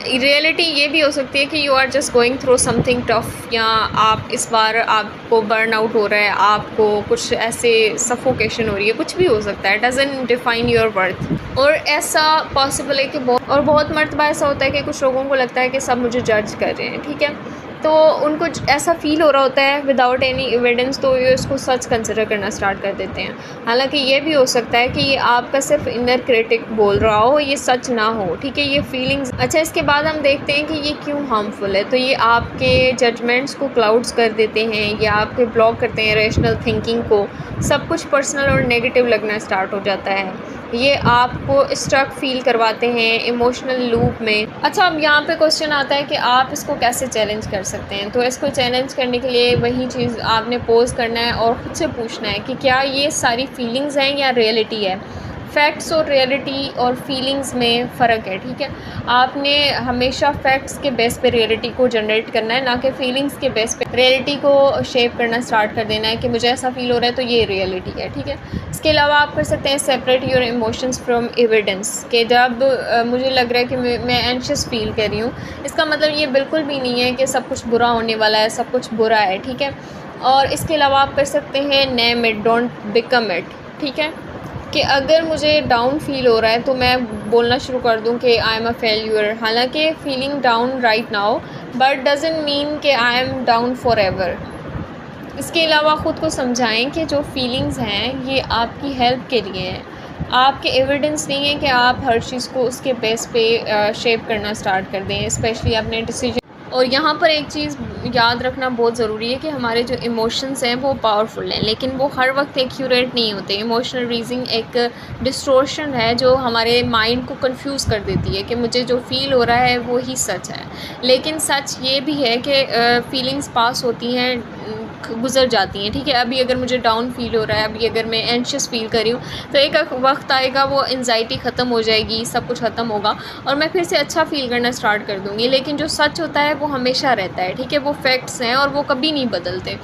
रियलिटी ये भी हो सकती है कि you are just going through something tough, या आप इस बार आपको बर्न आउट हो रहा है, आपको कुछ ऐसे सफोकेशन हो रही है, कुछ भी हो सकता है, डजंट डिफाइन योर वर्थ। और ऐसा पॉसिबल है कि बहुत मर्तबा ऐसा होता है कि कुछ लोगों को लगता है कि सब मुझे जज कर रहे हैं, ठीक है, तो उनको ऐसा फ़ील हो रहा होता है विदाउट एनी एविडेंस, तो ये उसको सच कंसिडर करना स्टार्ट कर देते हैं। हालांकि ये भी हो सकता है कि ये आपका सिर्फ इनर क्रिटिक बोल रहा हो, ये सच ना हो, ठीक है, ये फीलिंग्स। अच्छा, इसके बाद हम देखते हैं कि ये क्यों हार्मफुल है। तो ये आपके जजमेंट्स को क्लाउड्स कर देते हैं, ये आपके ब्लॉक करते हैं रेशनल थिंकिंग को, सब कुछ पर्सनल और नेगेटिव लगना स्टार्ट हो जाता है, ये आपको स्ट्रक फील करवाते हैं इमोशनल लूप में। अच्छा, अब यहाँ पे क्वेश्चन आता है कि आप इसको कैसे चैलेंज कर सकते हैं। तो इसको चैलेंज करने के लिए वही चीज़ आपने पोज करना है और ख़ुद से पूछना है कि क्या ये सारी फीलिंग्स हैं या रियलिटी है। फैक्ट्स और रियलिटी और फीलिंग्स में फ़र्क है, ठीक है। आपने हमेशा फैक्ट्स के बेस पे रियलिटी को जनरेट करना है, ना कि फीलिंग्स के बेस पे रियलिटी को शेप करना स्टार्ट कर देना है कि मुझे ऐसा फ़ील हो रहा है तो ये रियलिटी है, ठीक है। इसके अलावा आप कर सकते हैं separate your emotions from evidence, कि जब मुझे लग रहा है कि मैं एंशियस फ़ील कर रही हूँ, इसका मतलब ये बिल्कुल भी नहीं है कि सब कुछ बुरा होने वाला है, सब कुछ बुरा है, ठीक है। और इसके अलावा आप कर सकते हैं name it, don't become it, ठीक है। कि अगर मुझे डाउन फ़ील हो रहा है तो मैं बोलना शुरू कर दूं कि आई एम अ फेल्यूर, हालांकि feeling down right now but doesn't mean कि I am down forever. इसके अलावा ख़ुद को समझाएं कि जो फीलिंग्स हैं ये आपकी हेल्प के लिए हैं, आपके एविडेंस नहीं है कि आप हर चीज़ को उसके बेस पे शेप करना स्टार्ट कर दें, स्पेशली अपने डिसीजन। और यहाँ पर एक चीज़ याद रखना बहुत ज़रूरी है कि हमारे जो इमोशंस हैं वो पावरफुल हैं, लेकिन वो हर वक्त एक्यूरेट नहीं होते। इमोशनल रीजनिंग एक डिस्टोर्शन है जो हमारे माइंड को कंफ्यूज कर देती है कि मुझे जो फ़ील हो रहा है वो ही सच है, लेकिन सच ये भी है कि फीलिंग्स पास होती हैं, गुजर जाती हैं, ठीक है। अभी अगर मुझे डाउन फ़ील हो रहा है, अभी अगर मैं एंशियस फ़ील कर रही हूँ, तो एक वक्त आएगा वो एंजाइटी ख़त्म हो जाएगी, सब कुछ ख़त्म होगा और मैं फिर से अच्छा फ़ील करना स्टार्ट कर दूँगी। लेकिन जो सच होता है वो हमेशा रहता है, ठीक है। वो फैक्ट्स हैं और वो कभी नहीं बदलते।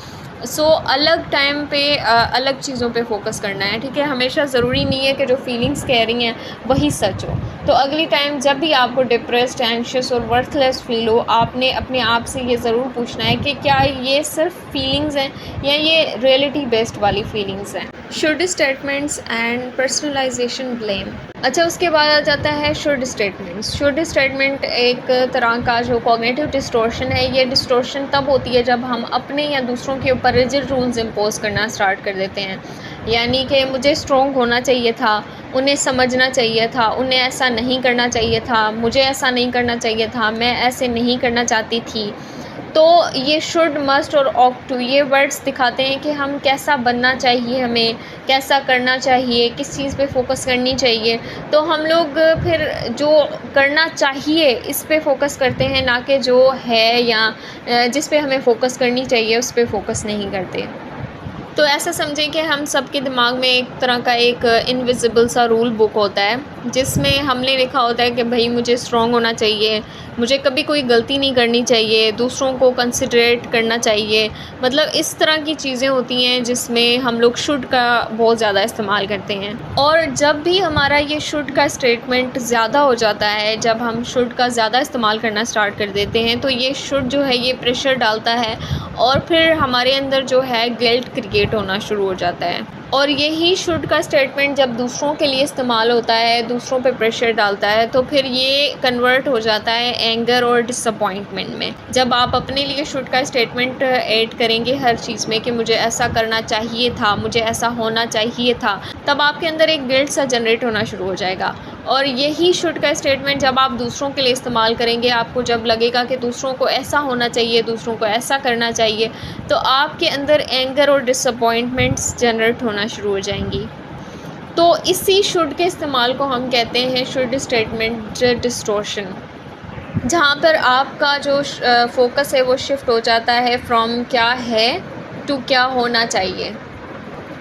अलग टाइम पे अलग चीज़ों पे फोकस करना है, ठीक है। हमेशा ज़रूरी नहीं है कि जो फीलिंग्स कह रही हैं वही सच हो। तो अगली टाइम जब भी आपको डिप्रेस्ड, एंशियस और वर्थलेस फील हो, आपने अपने आप से ये ज़रूर पूछना है कि क्या ये सिर्फ फीलिंग्स हैं या ये रियलिटी बेस्ड वाली फीलिंग्स हैं। Should statements and personalisation blame. अच्छा, उसके बाद आ जाता है शुड स्टेटमेंट्स। शुड स्टेटमेंट एक तरह का जो कॉग्निटिव डिस्टॉर्शन है, ये डिस्टॉर्शन तब होती है जब हम अपने या दूसरों के ऊपर रिजिड रूल्स इम्पोज करना स्टार्ट कर देते हैं। यानी कि मुझे स्ट्रॉन्ग होना चाहिए था, उन्हें समझना चाहिए था, उन्हें ऐसा नहीं करना चाहिए था, मुझे ऐसा नहीं करना चाहिए था, मैं ऐसे नहीं करना चाहती थी। तो ये शुड, मस्ट और ऑट टू, ये वर्ड्स दिखाते हैं कि हम कैसा बनना चाहिए, हमें कैसा करना चाहिए, किस चीज़ पे फोकस करनी चाहिए। तो हम लोग फिर जो करना चाहिए इस पे फोकस करते हैं, ना कि जो है या जिस पे हमें फ़ोकस करनी चाहिए उस पे फोकस नहीं करते। तो ऐसा समझें कि हम सबके दिमाग में एक तरह का एक इनविजिबल सा रूल बुक होता है जिसमें हमने लिखा होता है कि भाई मुझे स्ट्रॉन्ग होना चाहिए, मुझे कभी कोई गलती नहीं करनी चाहिए, दूसरों को कंसिडरेट करना चाहिए। मतलब इस तरह की चीज़ें होती हैं जिसमें हम लोग शुड का बहुत ज़्यादा इस्तेमाल करते हैं। और जब भी हमारा ये शुड का स्टेटमेंट ज़्यादा हो जाता है, जब हम शुड का ज़्यादा इस्तेमाल करना स्टार्ट कर देते हैं, तो ये शुड जो है ये प्रेशर डालता है और फिर हमारे अंदर जो है गिल्ट क्रिएट होना शुरू हो जाता है। और यही शुड का स्टेटमेंट जब दूसरों के लिए इस्तेमाल होता है, दूसरों पे प्रेशर डालता है, तो फिर ये कन्वर्ट हो जाता है एंगर और डिसअपॉइंटमेंट में। जब आप अपने लिए शुड का स्टेटमेंट ऐड करेंगे हर चीज़ में कि मुझे ऐसा करना चाहिए था, मुझे ऐसा होना चाहिए था, तब आपके अंदर एक गिल्ट सा जनरेट होना शुरू हो जाएगा। और यही शुड का स्टेटमेंट जब आप दूसरों के लिए इस्तेमाल करेंगे, आपको जब लगेगा कि दूसरों को ऐसा होना चाहिए, दूसरों को ऐसा करना चाहिए, तो आपके अंदर एंगर और डिसअपॉइंटमेंट्स जनरेट होना शुरू हो जाएंगी। तो इसी शुड के इस्तेमाल को हम कहते हैं शुड स्टेटमेंट डिस्टॉर्शन, जहाँ पर आपका जो फोकस है वो शिफ्ट हो जाता है फ्रॉम क्या है टू क्या होना चाहिए।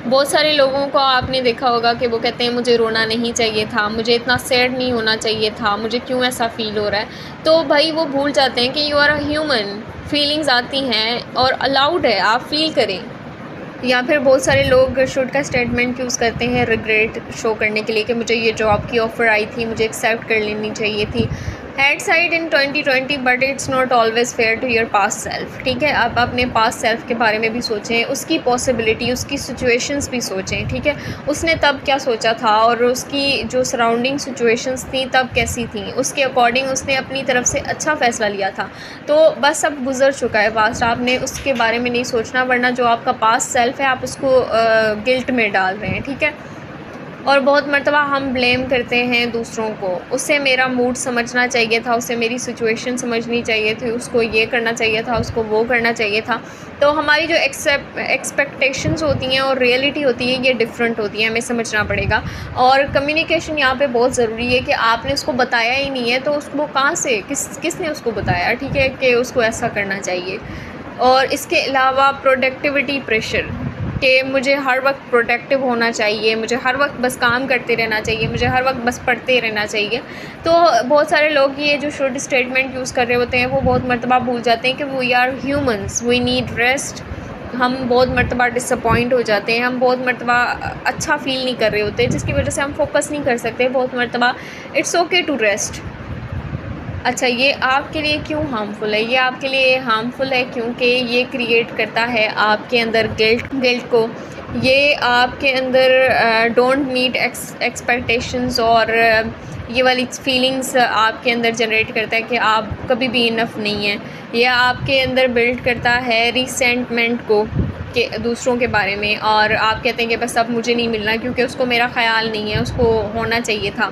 बहुत सारे लोगों को आपने देखा होगा कि वो कहते हैं मुझे रोना नहीं चाहिए था, मुझे इतना सैड नहीं होना चाहिए था, मुझे क्यों ऐसा फ़ील हो रहा है। तो भाई वो भूल जाते हैं कि you are a human, feelings आती हैं और अलाउड है, आप फील करें। या फिर बहुत सारे लोग शुड का स्टेटमेंट यूज़ करते हैं रिग्रेट शो करने के लिए कि मुझे ये जॉब की ऑफ़र आई थी, मुझे एक्सेप्ट कर लेनी चाहिए थी। Hindsight in 2020 but it's not always fair to your past self. ठीक है, आप अपने पास्ट सेल्फ के बारे में भी सोचें, उसकी पॉसिबिलिटी, उसकी सिचुएशंस भी सोचें। ठीक है, उसने तब क्या सोचा था और उसकी जो सराउंडिंग सिचुएशंस थी तब कैसी थी, उसके अकॉर्डिंग उसने अपनी तरफ से अच्छा फ़ैसला लिया था। तो बस अब गुजर चुका है पास्ट, आपने उसके बारे में नहीं सोचना, वरना जो आपका पास्ट सेल्फ है आप उसको गिल्ट में डाल रहे हैं। ठीक है, और बहुत मर्तबा हम ब्लेम करते हैं दूसरों को, उसे मेरा मूड समझना चाहिए था, उसे मेरी सिचुएशन समझनी चाहिए थी, उसको ये करना चाहिए था, उसको वो करना चाहिए था। तो हमारी जो एक्सपेक्टेशंस होती हैं और रियलिटी होती है ये डिफरेंट होती है, हमें समझना पड़ेगा। और कम्युनिकेशन यहाँ पे बहुत ज़रूरी है कि आपने उसको बताया ही नहीं है तो उसको कहाँ से किसने उसको बताया, ठीक है, कि उसको ऐसा करना चाहिए। और इसके अलावा प्रोडक्टिविटी प्रेशर, कि मुझे हर वक्त प्रोडक्टिव होना चाहिए, मुझे हर वक्त बस काम करते रहना चाहिए, मुझे हर वक्त बस पढ़ते रहना चाहिए। तो बहुत सारे लोग ये जो शुड स्टेटमेंट यूज़ कर रहे होते हैं वो बहुत मर्तबा भूल जाते हैं कि we are humans, we need rest. हम बहुत मर्तबा डिसअपॉइंट हो जाते हैं, हम बहुत मर्तबा अच्छा फ़ील नहीं कर रहे होते, जिसकी वजह से हम फोकस नहीं कर सकते। बहुत मर्तबा इट्स ओके टू रेस्ट। अच्छा, ये आपके लिए क्यों हार्मफुल है? ये आपके लिए हार्मफुल है क्योंकि ये क्रिएट करता है आपके अंदर गिल्ट को। ये आपके अंदर डोंट मीट एक्सपेक्टेशंस और ये वाली फीलिंग्स आपके अंदर जनरेट करता है कि आप कभी भी इनफ नहीं हैं। यह आपके अंदर बिल्ड करता है रिसेंटमेंट को कि दूसरों के बारे में, और आप कहते हैं कि बस अब मुझे नहीं मिलना क्योंकि उसको मेरा ख़याल नहीं है, उसको होना चाहिए था।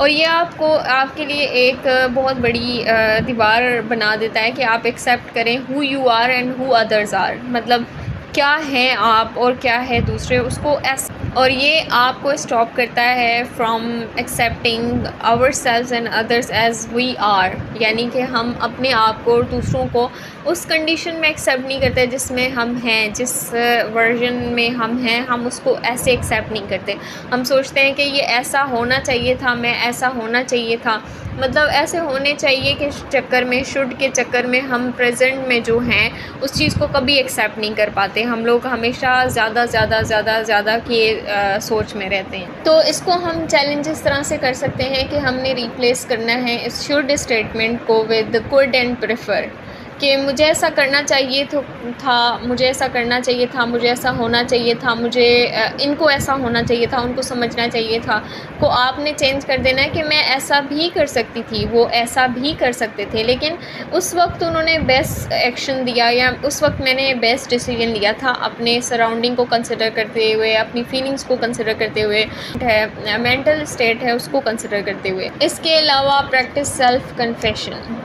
और ये आपको आपके लिए एक बहुत बड़ी दीवार बना देता है कि आप एक्सेप्ट करें who you are and who others are, मतलब क्या हैं आप और क्या है दूसरे, उसको और ये आपको स्टॉप करता है from accepting ourselves and others as we are, यानी कि हम अपने आप को और दूसरों को उस कंडीशन में एक्सेप्ट नहीं करते जिसमें हम हैं, जिस वर्जन में हम हैं, हम उसको ऐसे एक्सेप्ट नहीं करते। हम सोचते हैं कि ये ऐसा होना चाहिए था, मैं ऐसा होना चाहिए था, मतलब ऐसे होने चाहिए के चक्कर में, शुड के चक्कर में हम प्रेजेंट में जो हैं उस चीज़ को कभी एक्सेप्ट नहीं कर पाते। हम लोग हमेशा ज़्यादा की सोच में रहते हैं। तो इसको हम चैलेंज इस तरह से कर सकते हैं कि हमने रिप्लेस करना है इस शुड स्टेटमेंट को विद कुड एंड प्रेफर, कि मुझे ऐसा करना चाहिए था, मुझे ऐसा करना चाहिए था, मुझे ऐसा होना चाहिए था, मुझे इनको ऐसा होना चाहिए था, उनको समझना चाहिए था, को आपने चेंज कर देना है कि मैं ऐसा भी कर सकती थी, वो ऐसा भी कर सकते थे, लेकिन उस वक्त उन्होंने बेस्ट एक्शन दिया या उस वक्त मैंने बेस्ट डिसीजन लिया था, अपने सराउंडिंग को कंसिडर करते हुए, अपनी फीलिंग्स को कंसिडर करते हुए, है मेंटल स्टेट है उसको कंसिडर करते हुए। इसके अलावा प्रैक्टिस सेल्फ कन्फेशन,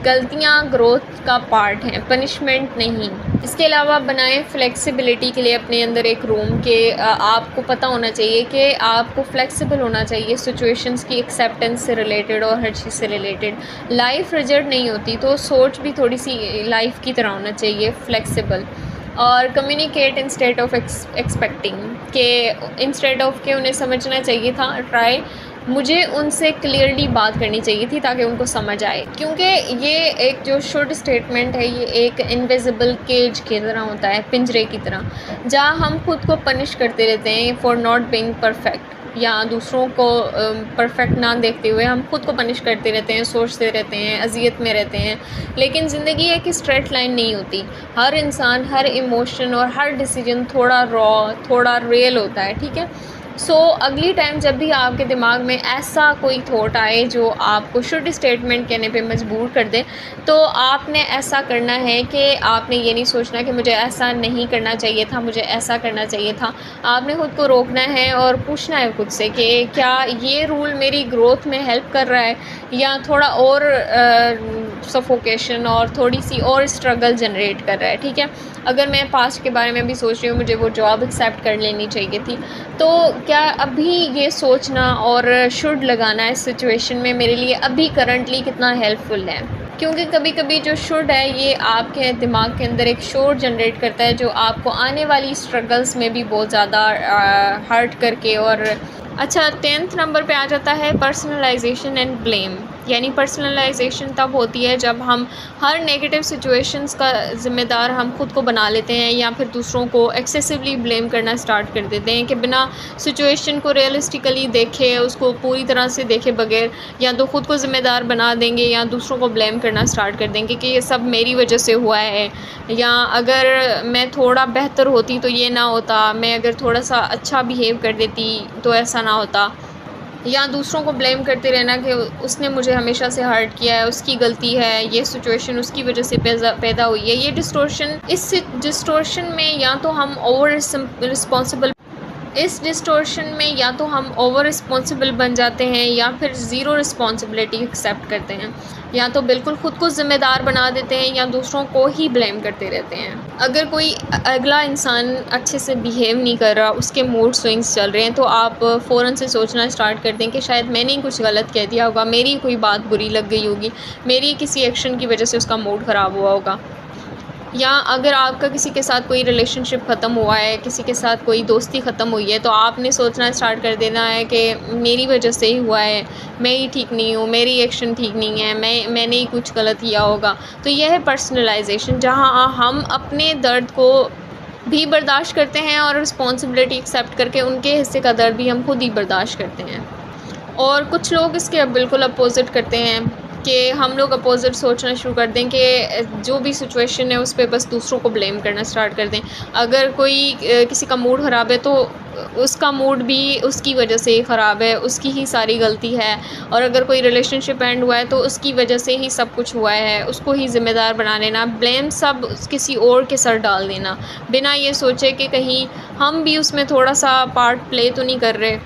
गलतियाँ ग्रोथ का पार्ट हैं, पनिशमेंट नहीं। इसके अलावा बनाएं फ्लेक्सिबिलिटी के लिए अपने अंदर एक रूम के आपको पता होना चाहिए कि आपको फ्लेक्सिबल होना चाहिए सिचुएशंस की एक्सेप्टेंस से रिलेटेड और हर चीज़ से रिलेटेड। लाइफ रिजल्ट नहीं होती तो सोच भी थोड़ी सी लाइफ की तरह होना चाहिए, फ्लेक्सिबल। और कम्युनिकेट इंस्टेड ऑफ एक्सपेक्टिंग, के इंस्टेड ऑफ के उन्हें समझना चाहिए था, ट्राई मुझे उनसे क्लियरली बात करनी चाहिए थी ताकि उनको समझ आए, क्योंकि ये एक जो शुड स्टेटमेंट है ये एक इनविजिबल केज की तरह होता है, पिंजरे की तरह, जहाँ हम खुद को पनिश करते रहते हैं फॉर नॉट बीइंग परफेक्ट, या दूसरों को परफेक्ट ना देखते हुए हम खुद को पनिश करते रहते हैं, सोचते रहते हैं, अजियत में रहते हैं। लेकिन ज़िंदगी एक स्ट्रेट लाइन नहीं होती, हर इंसान, हर इमोशन और हर डिसीजन थोड़ा रॉ, थोड़ा रियल होता है, ठीक है। सो अगली टाइम जब भी आपके दिमाग में ऐसा कोई थॉट आए जो आपको शुड स्टेटमेंट कहने पे मजबूर कर दे, तो आपने ऐसा करना है कि आपने ये नहीं सोचना कि मुझे ऐसा नहीं करना चाहिए था, मुझे ऐसा करना चाहिए था। आपने ख़ुद को रोकना है और पूछना है खुद से कि क्या ये रूल मेरी ग्रोथ में हेल्प कर रहा है या थोड़ा और सफोकेशन और थोड़ी सी और स्ट्रगल जनरेट कर रहा है, ठीक है। अगर मैं पास्ट के बारे में भी सोच रही हूँ, मुझे वो जॉब एक्सेप्ट कर लेनी चाहिए थी, तो क्या अभी ये सोचना और शुड लगाना इस सिचुएशन में मेरे लिए अभी करंटली कितना हेल्पफुल है। क्योंकि कभी कभी जो शुड है ये आपके दिमाग के अंदर एक शोर जनरेट करता है जो आपको आने वाली स्ट्रगल्स में भी बहुत ज़्यादा हर्ट करके और अच्छा 10th नंबर पे आ जाता है पर्सनलाइजेशन एंड ब्लेम। यानी पर्सनलाइजेशन तब होती है जब हम हर नेगेटिव सिचुएशंस का ज़िम्मेदार हम खुद को बना लेते हैं या फिर दूसरों को एक्सेसिवली ब्लेम करना स्टार्ट कर देते हैं कि बिना सिचुएशन को रियलिस्टिकली देखे, उसको पूरी तरह से देखे बगैर या तो ख़ुद को ज़िम्मेदार बना देंगे या दूसरों को ब्लेम करना स्टार्ट कर देंगे कि ये सब मेरी वजह से हुआ है, या अगर मैं थोड़ा बेहतर होती तो ये ना होता, मैं अगर थोड़ा सा अच्छा बिहेव कर देती तो ऐसा ना होता, या दूसरों को ब्लेम करते रहना कि उसने मुझे हमेशा से हर्ट किया है, उसकी गलती है, ये सिचुएशन उसकी वजह से पैदा हुई है। ये डिस्टोर्शन, इस डिस्टोर्शन में या तो हम इस डिस्टोर्शन में या तो हम ओवर रिस्पॉन्सिबल बन जाते हैं या फिर ज़ीरो रिस्पॉन्सिबिलिटी एक्सेप्ट करते हैं, या तो बिल्कुल ख़ुद को ज़िम्मेदार बना देते हैं या दूसरों को ही ब्लेम करते रहते हैं। अगर कोई अगला इंसान अच्छे से बिहेव नहीं कर रहा, उसके मूड स्विंग्स चल रहे हैं, तो आप फ़ौरन से सोचना स्टार्ट कर दें कि शायद मैंने ही कुछ गलत कह दिया होगा, मेरी कोई बात बुरी लग गई होगी, मेरी किसी एक्शन की वजह से उसका मूड ख़राब हुआ होगा। या अगर आपका किसी के साथ कोई रिलेशनशिप ख़त्म हुआ है, किसी के साथ कोई दोस्ती ख़त्म हुई है, तो आपने सोचना स्टार्ट कर देना है कि मेरी वजह से ही हुआ है, मैं ही ठीक नहीं हूँ, मेरी एक्शन ठीक नहीं है, मैंने ही कुछ गलत किया होगा। तो यह है पर्सनलाइजेशन, जहाँ हम अपने दर्द को भी बर्दाश्त करते हैं और रिस्पॉन्सिबिलिटी एक्सेप्ट करके उनके हिस्से का दर्द भी हम खुद ही बर्दाश्त करते हैं। और कुछ लोग इसके बिल्कुल अपोज़िट करते हैं कि हम लोग अपोज़िट सोचना शुरू कर दें कि जो भी सिचुएशन है उस पे बस दूसरों को ब्लेम करना स्टार्ट कर दें। अगर कोई किसी का मूड ख़राब है तो उसका मूड भी उसकी वजह से ही ख़राब है, उसकी ही सारी गलती है। और अगर कोई रिलेशनशिप एंड हुआ है तो उसकी वजह से ही सब कुछ हुआ है, उसको ही ज़िम्मेदार बना लेना, ब्लेम सब किसी और के सर डाल देना, बिना ये सोचे कि कहीं हम भी उसमें थोड़ा सा पार्ट प्ले तो नहीं कर रहे।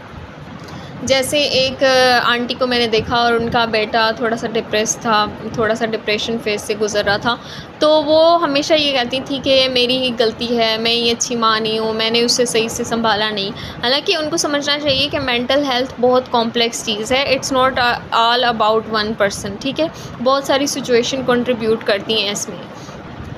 जैसे एक आंटी को मैंने देखा और उनका बेटा थोड़ा-सा डिप्रेस था, थोड़ा-सा डिप्रेशन फ़ेज़ से गुज़र रहा था। तो वो हमेशा ये कहती थी कि ये मेरी ही गलती है, मैं ही अच्छी माँ नहीं हूँ, मैंने उसे सही से सँभाला नहीं। हालाँकि उनको समझना चाहिए कि मेंटल हेल्थ बहुत कॉम्प्लेक्स चीज़ है, it's not all about one person, ठीक है? बहुत सारी सिचुएशन कंट्रीब्यूट करती हैं इसमें।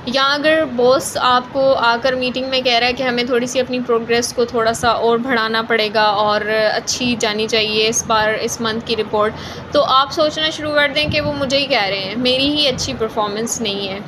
या अगर बॉस आपको आकर मीटिंग में कह रहा है कि हमें थोड़ी-सी अपनी प्रोग्रेस को थोड़ा-सा और बढ़ाना पड़ेगा और अच्छी जानी चाहिए इस बार इस मंथ की रिपोर्ट, तो आप सोचना शुरू कर दें कि वो मुझे ही कह रहे हैं, मेरी ही अच्छी परफ़ॉर्मेंस नहीं है।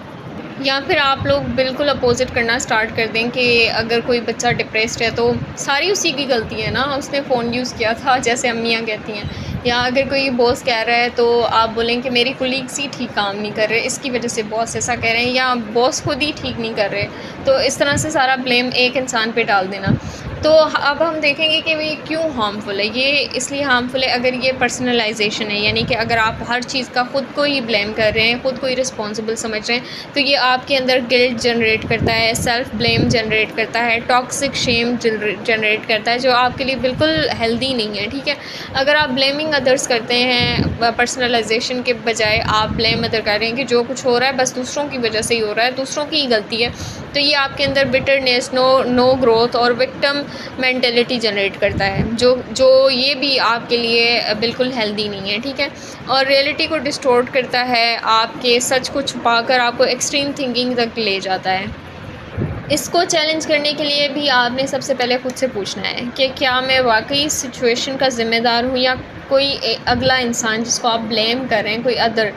या फिर आप लोग बिल्कुल अपोज़िट करना स्टार्ट कर दें कि अगर कोई बच्चा डिप्रेस्ड है तो सारी उसी की गलती है ना, उसने फ़ोन यूज़ किया था, जैसे अम्मियाँ कहती हैं। या अगर कोई बॉस कह रहा है तो आप बोलें कि मेरी कोलीग्स ही ठीक काम नहीं कर रहे, इसकी वजह से बॉस ऐसा कह रहे हैं, या बॉस खुद ही ठीक नहीं कर रहे। तो इस तरह से सारा ब्लेम एक इंसान पे डाल देना। तो अब हम देखेंगे कि ये क्यों हार्मफुल है। ये इसलिए हार्मफुल है अगर ये पर्सनलाइजेशन है, यानी कि अगर आप हर चीज़ का ख़ुद को ही ब्लेम कर रहे हैं, ख़ुद को ही रिस्पॉन्सिबल समझ रहे हैं, तो ये आपके अंदर गिल्ट जनरेट करता है, सेल्फ़ ब्लेम जनरेट करता है, टॉक्सिक शेम जनरेट करता है, जो आपके लिए बिल्कुल हेल्दी नहीं है, ठीक है? अगर आप ब्लेमिंग अदर्स करते हैं, पर्सनलाइजेशन के बजाय आप ब्लेम अदर कर रहे हैं कि जो कुछ हो रहा है बस दूसरों की वजह से ही हो रहा है, दूसरों की ही गलती है, तो ये आपके अंदर बिटरनेस, नो ग्रोथ और विक्टिम मेंटालिटी जनरेट करता है, जो ये भी आपके लिए बिल्कुल हेल्दी नहीं है, ठीक है? और रियलिटी को डिस्टॉर्ट करता है, आपके सच को छुपाकर आपको एक्सट्रीम थिंकिंग तक ले जाता है। इसको चैलेंज करने के लिए भी आपने सबसे पहले खुद से पूछना है कि क्या मैं वाकई इस सिचुएशन का ज़िम्मेदार हूँ, या कोई अगला इंसान जिसको आप ब्लेम कर रहे हैं, कोई अदर,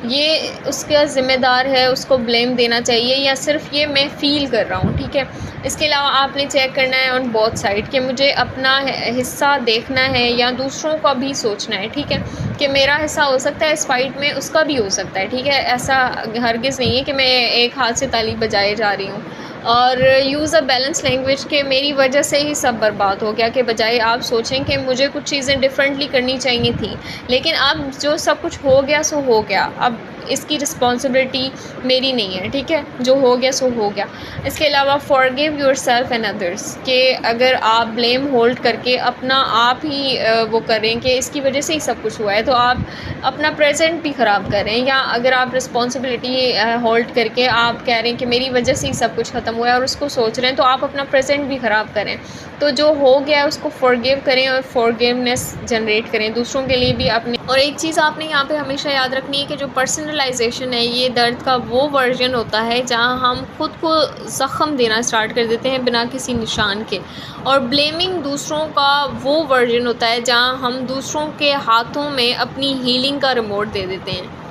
ये उसका ज़िम्मेदार है, उसको ब्लेम देना चाहिए, या सिर्फ ये मैं फ़ील कर रहा हूँ, ठीक है? इसके अलावा आपने चेक करना है ऑन बोथ साइड कि मुझे अपना हिस्सा देखना है या दूसरों का भी सोचना है, ठीक है? कि मेरा हिस्सा हो सकता है इस फाइट में, उसका भी हो सकता है, ठीक है? ऐसा हरगिज़ नहीं है कि मैं एक हाथ से ताली बजाए जा रही हूँ। और यूज़ अ बैलेंस लैंग्वेज के मेरी वजह से ही सब बर्बाद हो गया, के बजाय आप सोचें कि मुझे कुछ चीज़ें डिफरेंटली करनी चाहिए थी, लेकिन अब जो सब कुछ हो गया सो हो गया, अब इसकी रिस्पॉन्सिबिलिटी मेरी नहीं है, ठीक है? जो हो गया सो हो गया। इसके अलावा फॉरगिव योरसेल्फ एंड अदर्स, कि अगर आप ब्लेम होल्ड करके अपना आप ही वो करें कि इसकी वजह से ही सब कुछ हुआ है, तो आप अपना प्रेजेंट भी ख़राब कर रहे हैं। या अगर आप रिस्पॉन्सिबिलिटी होल्ड करके आप कह रहे हैं कि मेरी वजह से ही सब कुछ ख़त्म हुआ है और उसको सोच रहे हैं, तो आप अपना प्रेजेंट भी ख़राब करें। तो जो हो गया है उसको फॉरगिव करें और फॉरगिवनेस जनरेट करें दूसरों के लिए भी, अपने। और एक चीज़ आपने यहाँ पे हमेशा याद रखनी है कि जो पर्सनलाइजेशन है, ये दर्द का वो वर्जन होता है जहाँ हम खुद को ज़ख्म देना स्टार्ट कर देते हैं बिना किसी निशान के, और ब्लेमिंग दूसरों का वो वर्जन होता है जहाँ हम दूसरों के हाथों में अपनी हीलिंग का रिमोट दे देते हैं।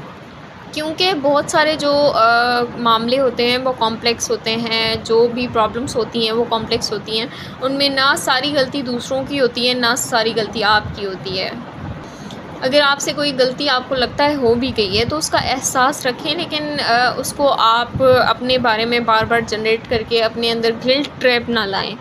क्योंकि बहुत सारे जो मामले होते हैं वो कॉम्प्लेक्स होते हैं, जो भी प्रॉब्लम्स होती हैं वो कॉम्प्लेक्स होती हैं, उनमें ना सारी गलती दूसरों की होती है, ना सारी गलती आपकी होती है। अगर आपसे कोई गलती आपको लगता है हो भी गई है तो उसका एहसास रखें, लेकिन उसको आप अपने बारे में बार बार जनरेट करके अपने अंदर गिल्ट ट्रैप ना लाएं,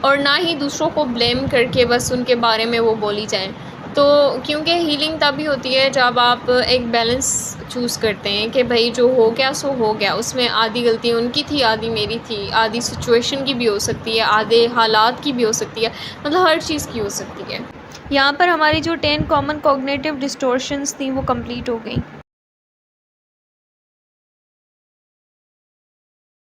और ना ही दूसरों को ब्लेम करके बस उनके बारे में वो बोली जाएं। तो क्योंकि हीलिंग तभी होती है जब आप एक बैलेंस चूज़ करते हैं कि भाई जो हो गया सो हो गया, उसमें आधी गलती उनकी थी, आधी मेरी थी, आधी सिचुएशन की भी हो सकती है, आधे हालात की भी हो सकती है, मतलब हर चीज़ की हो सकती है। यहाँ पर हमारी जो 10 कॉमन कॉग्निटिव डिस्टॉर्शंस थी वो कंप्लीट हो गई।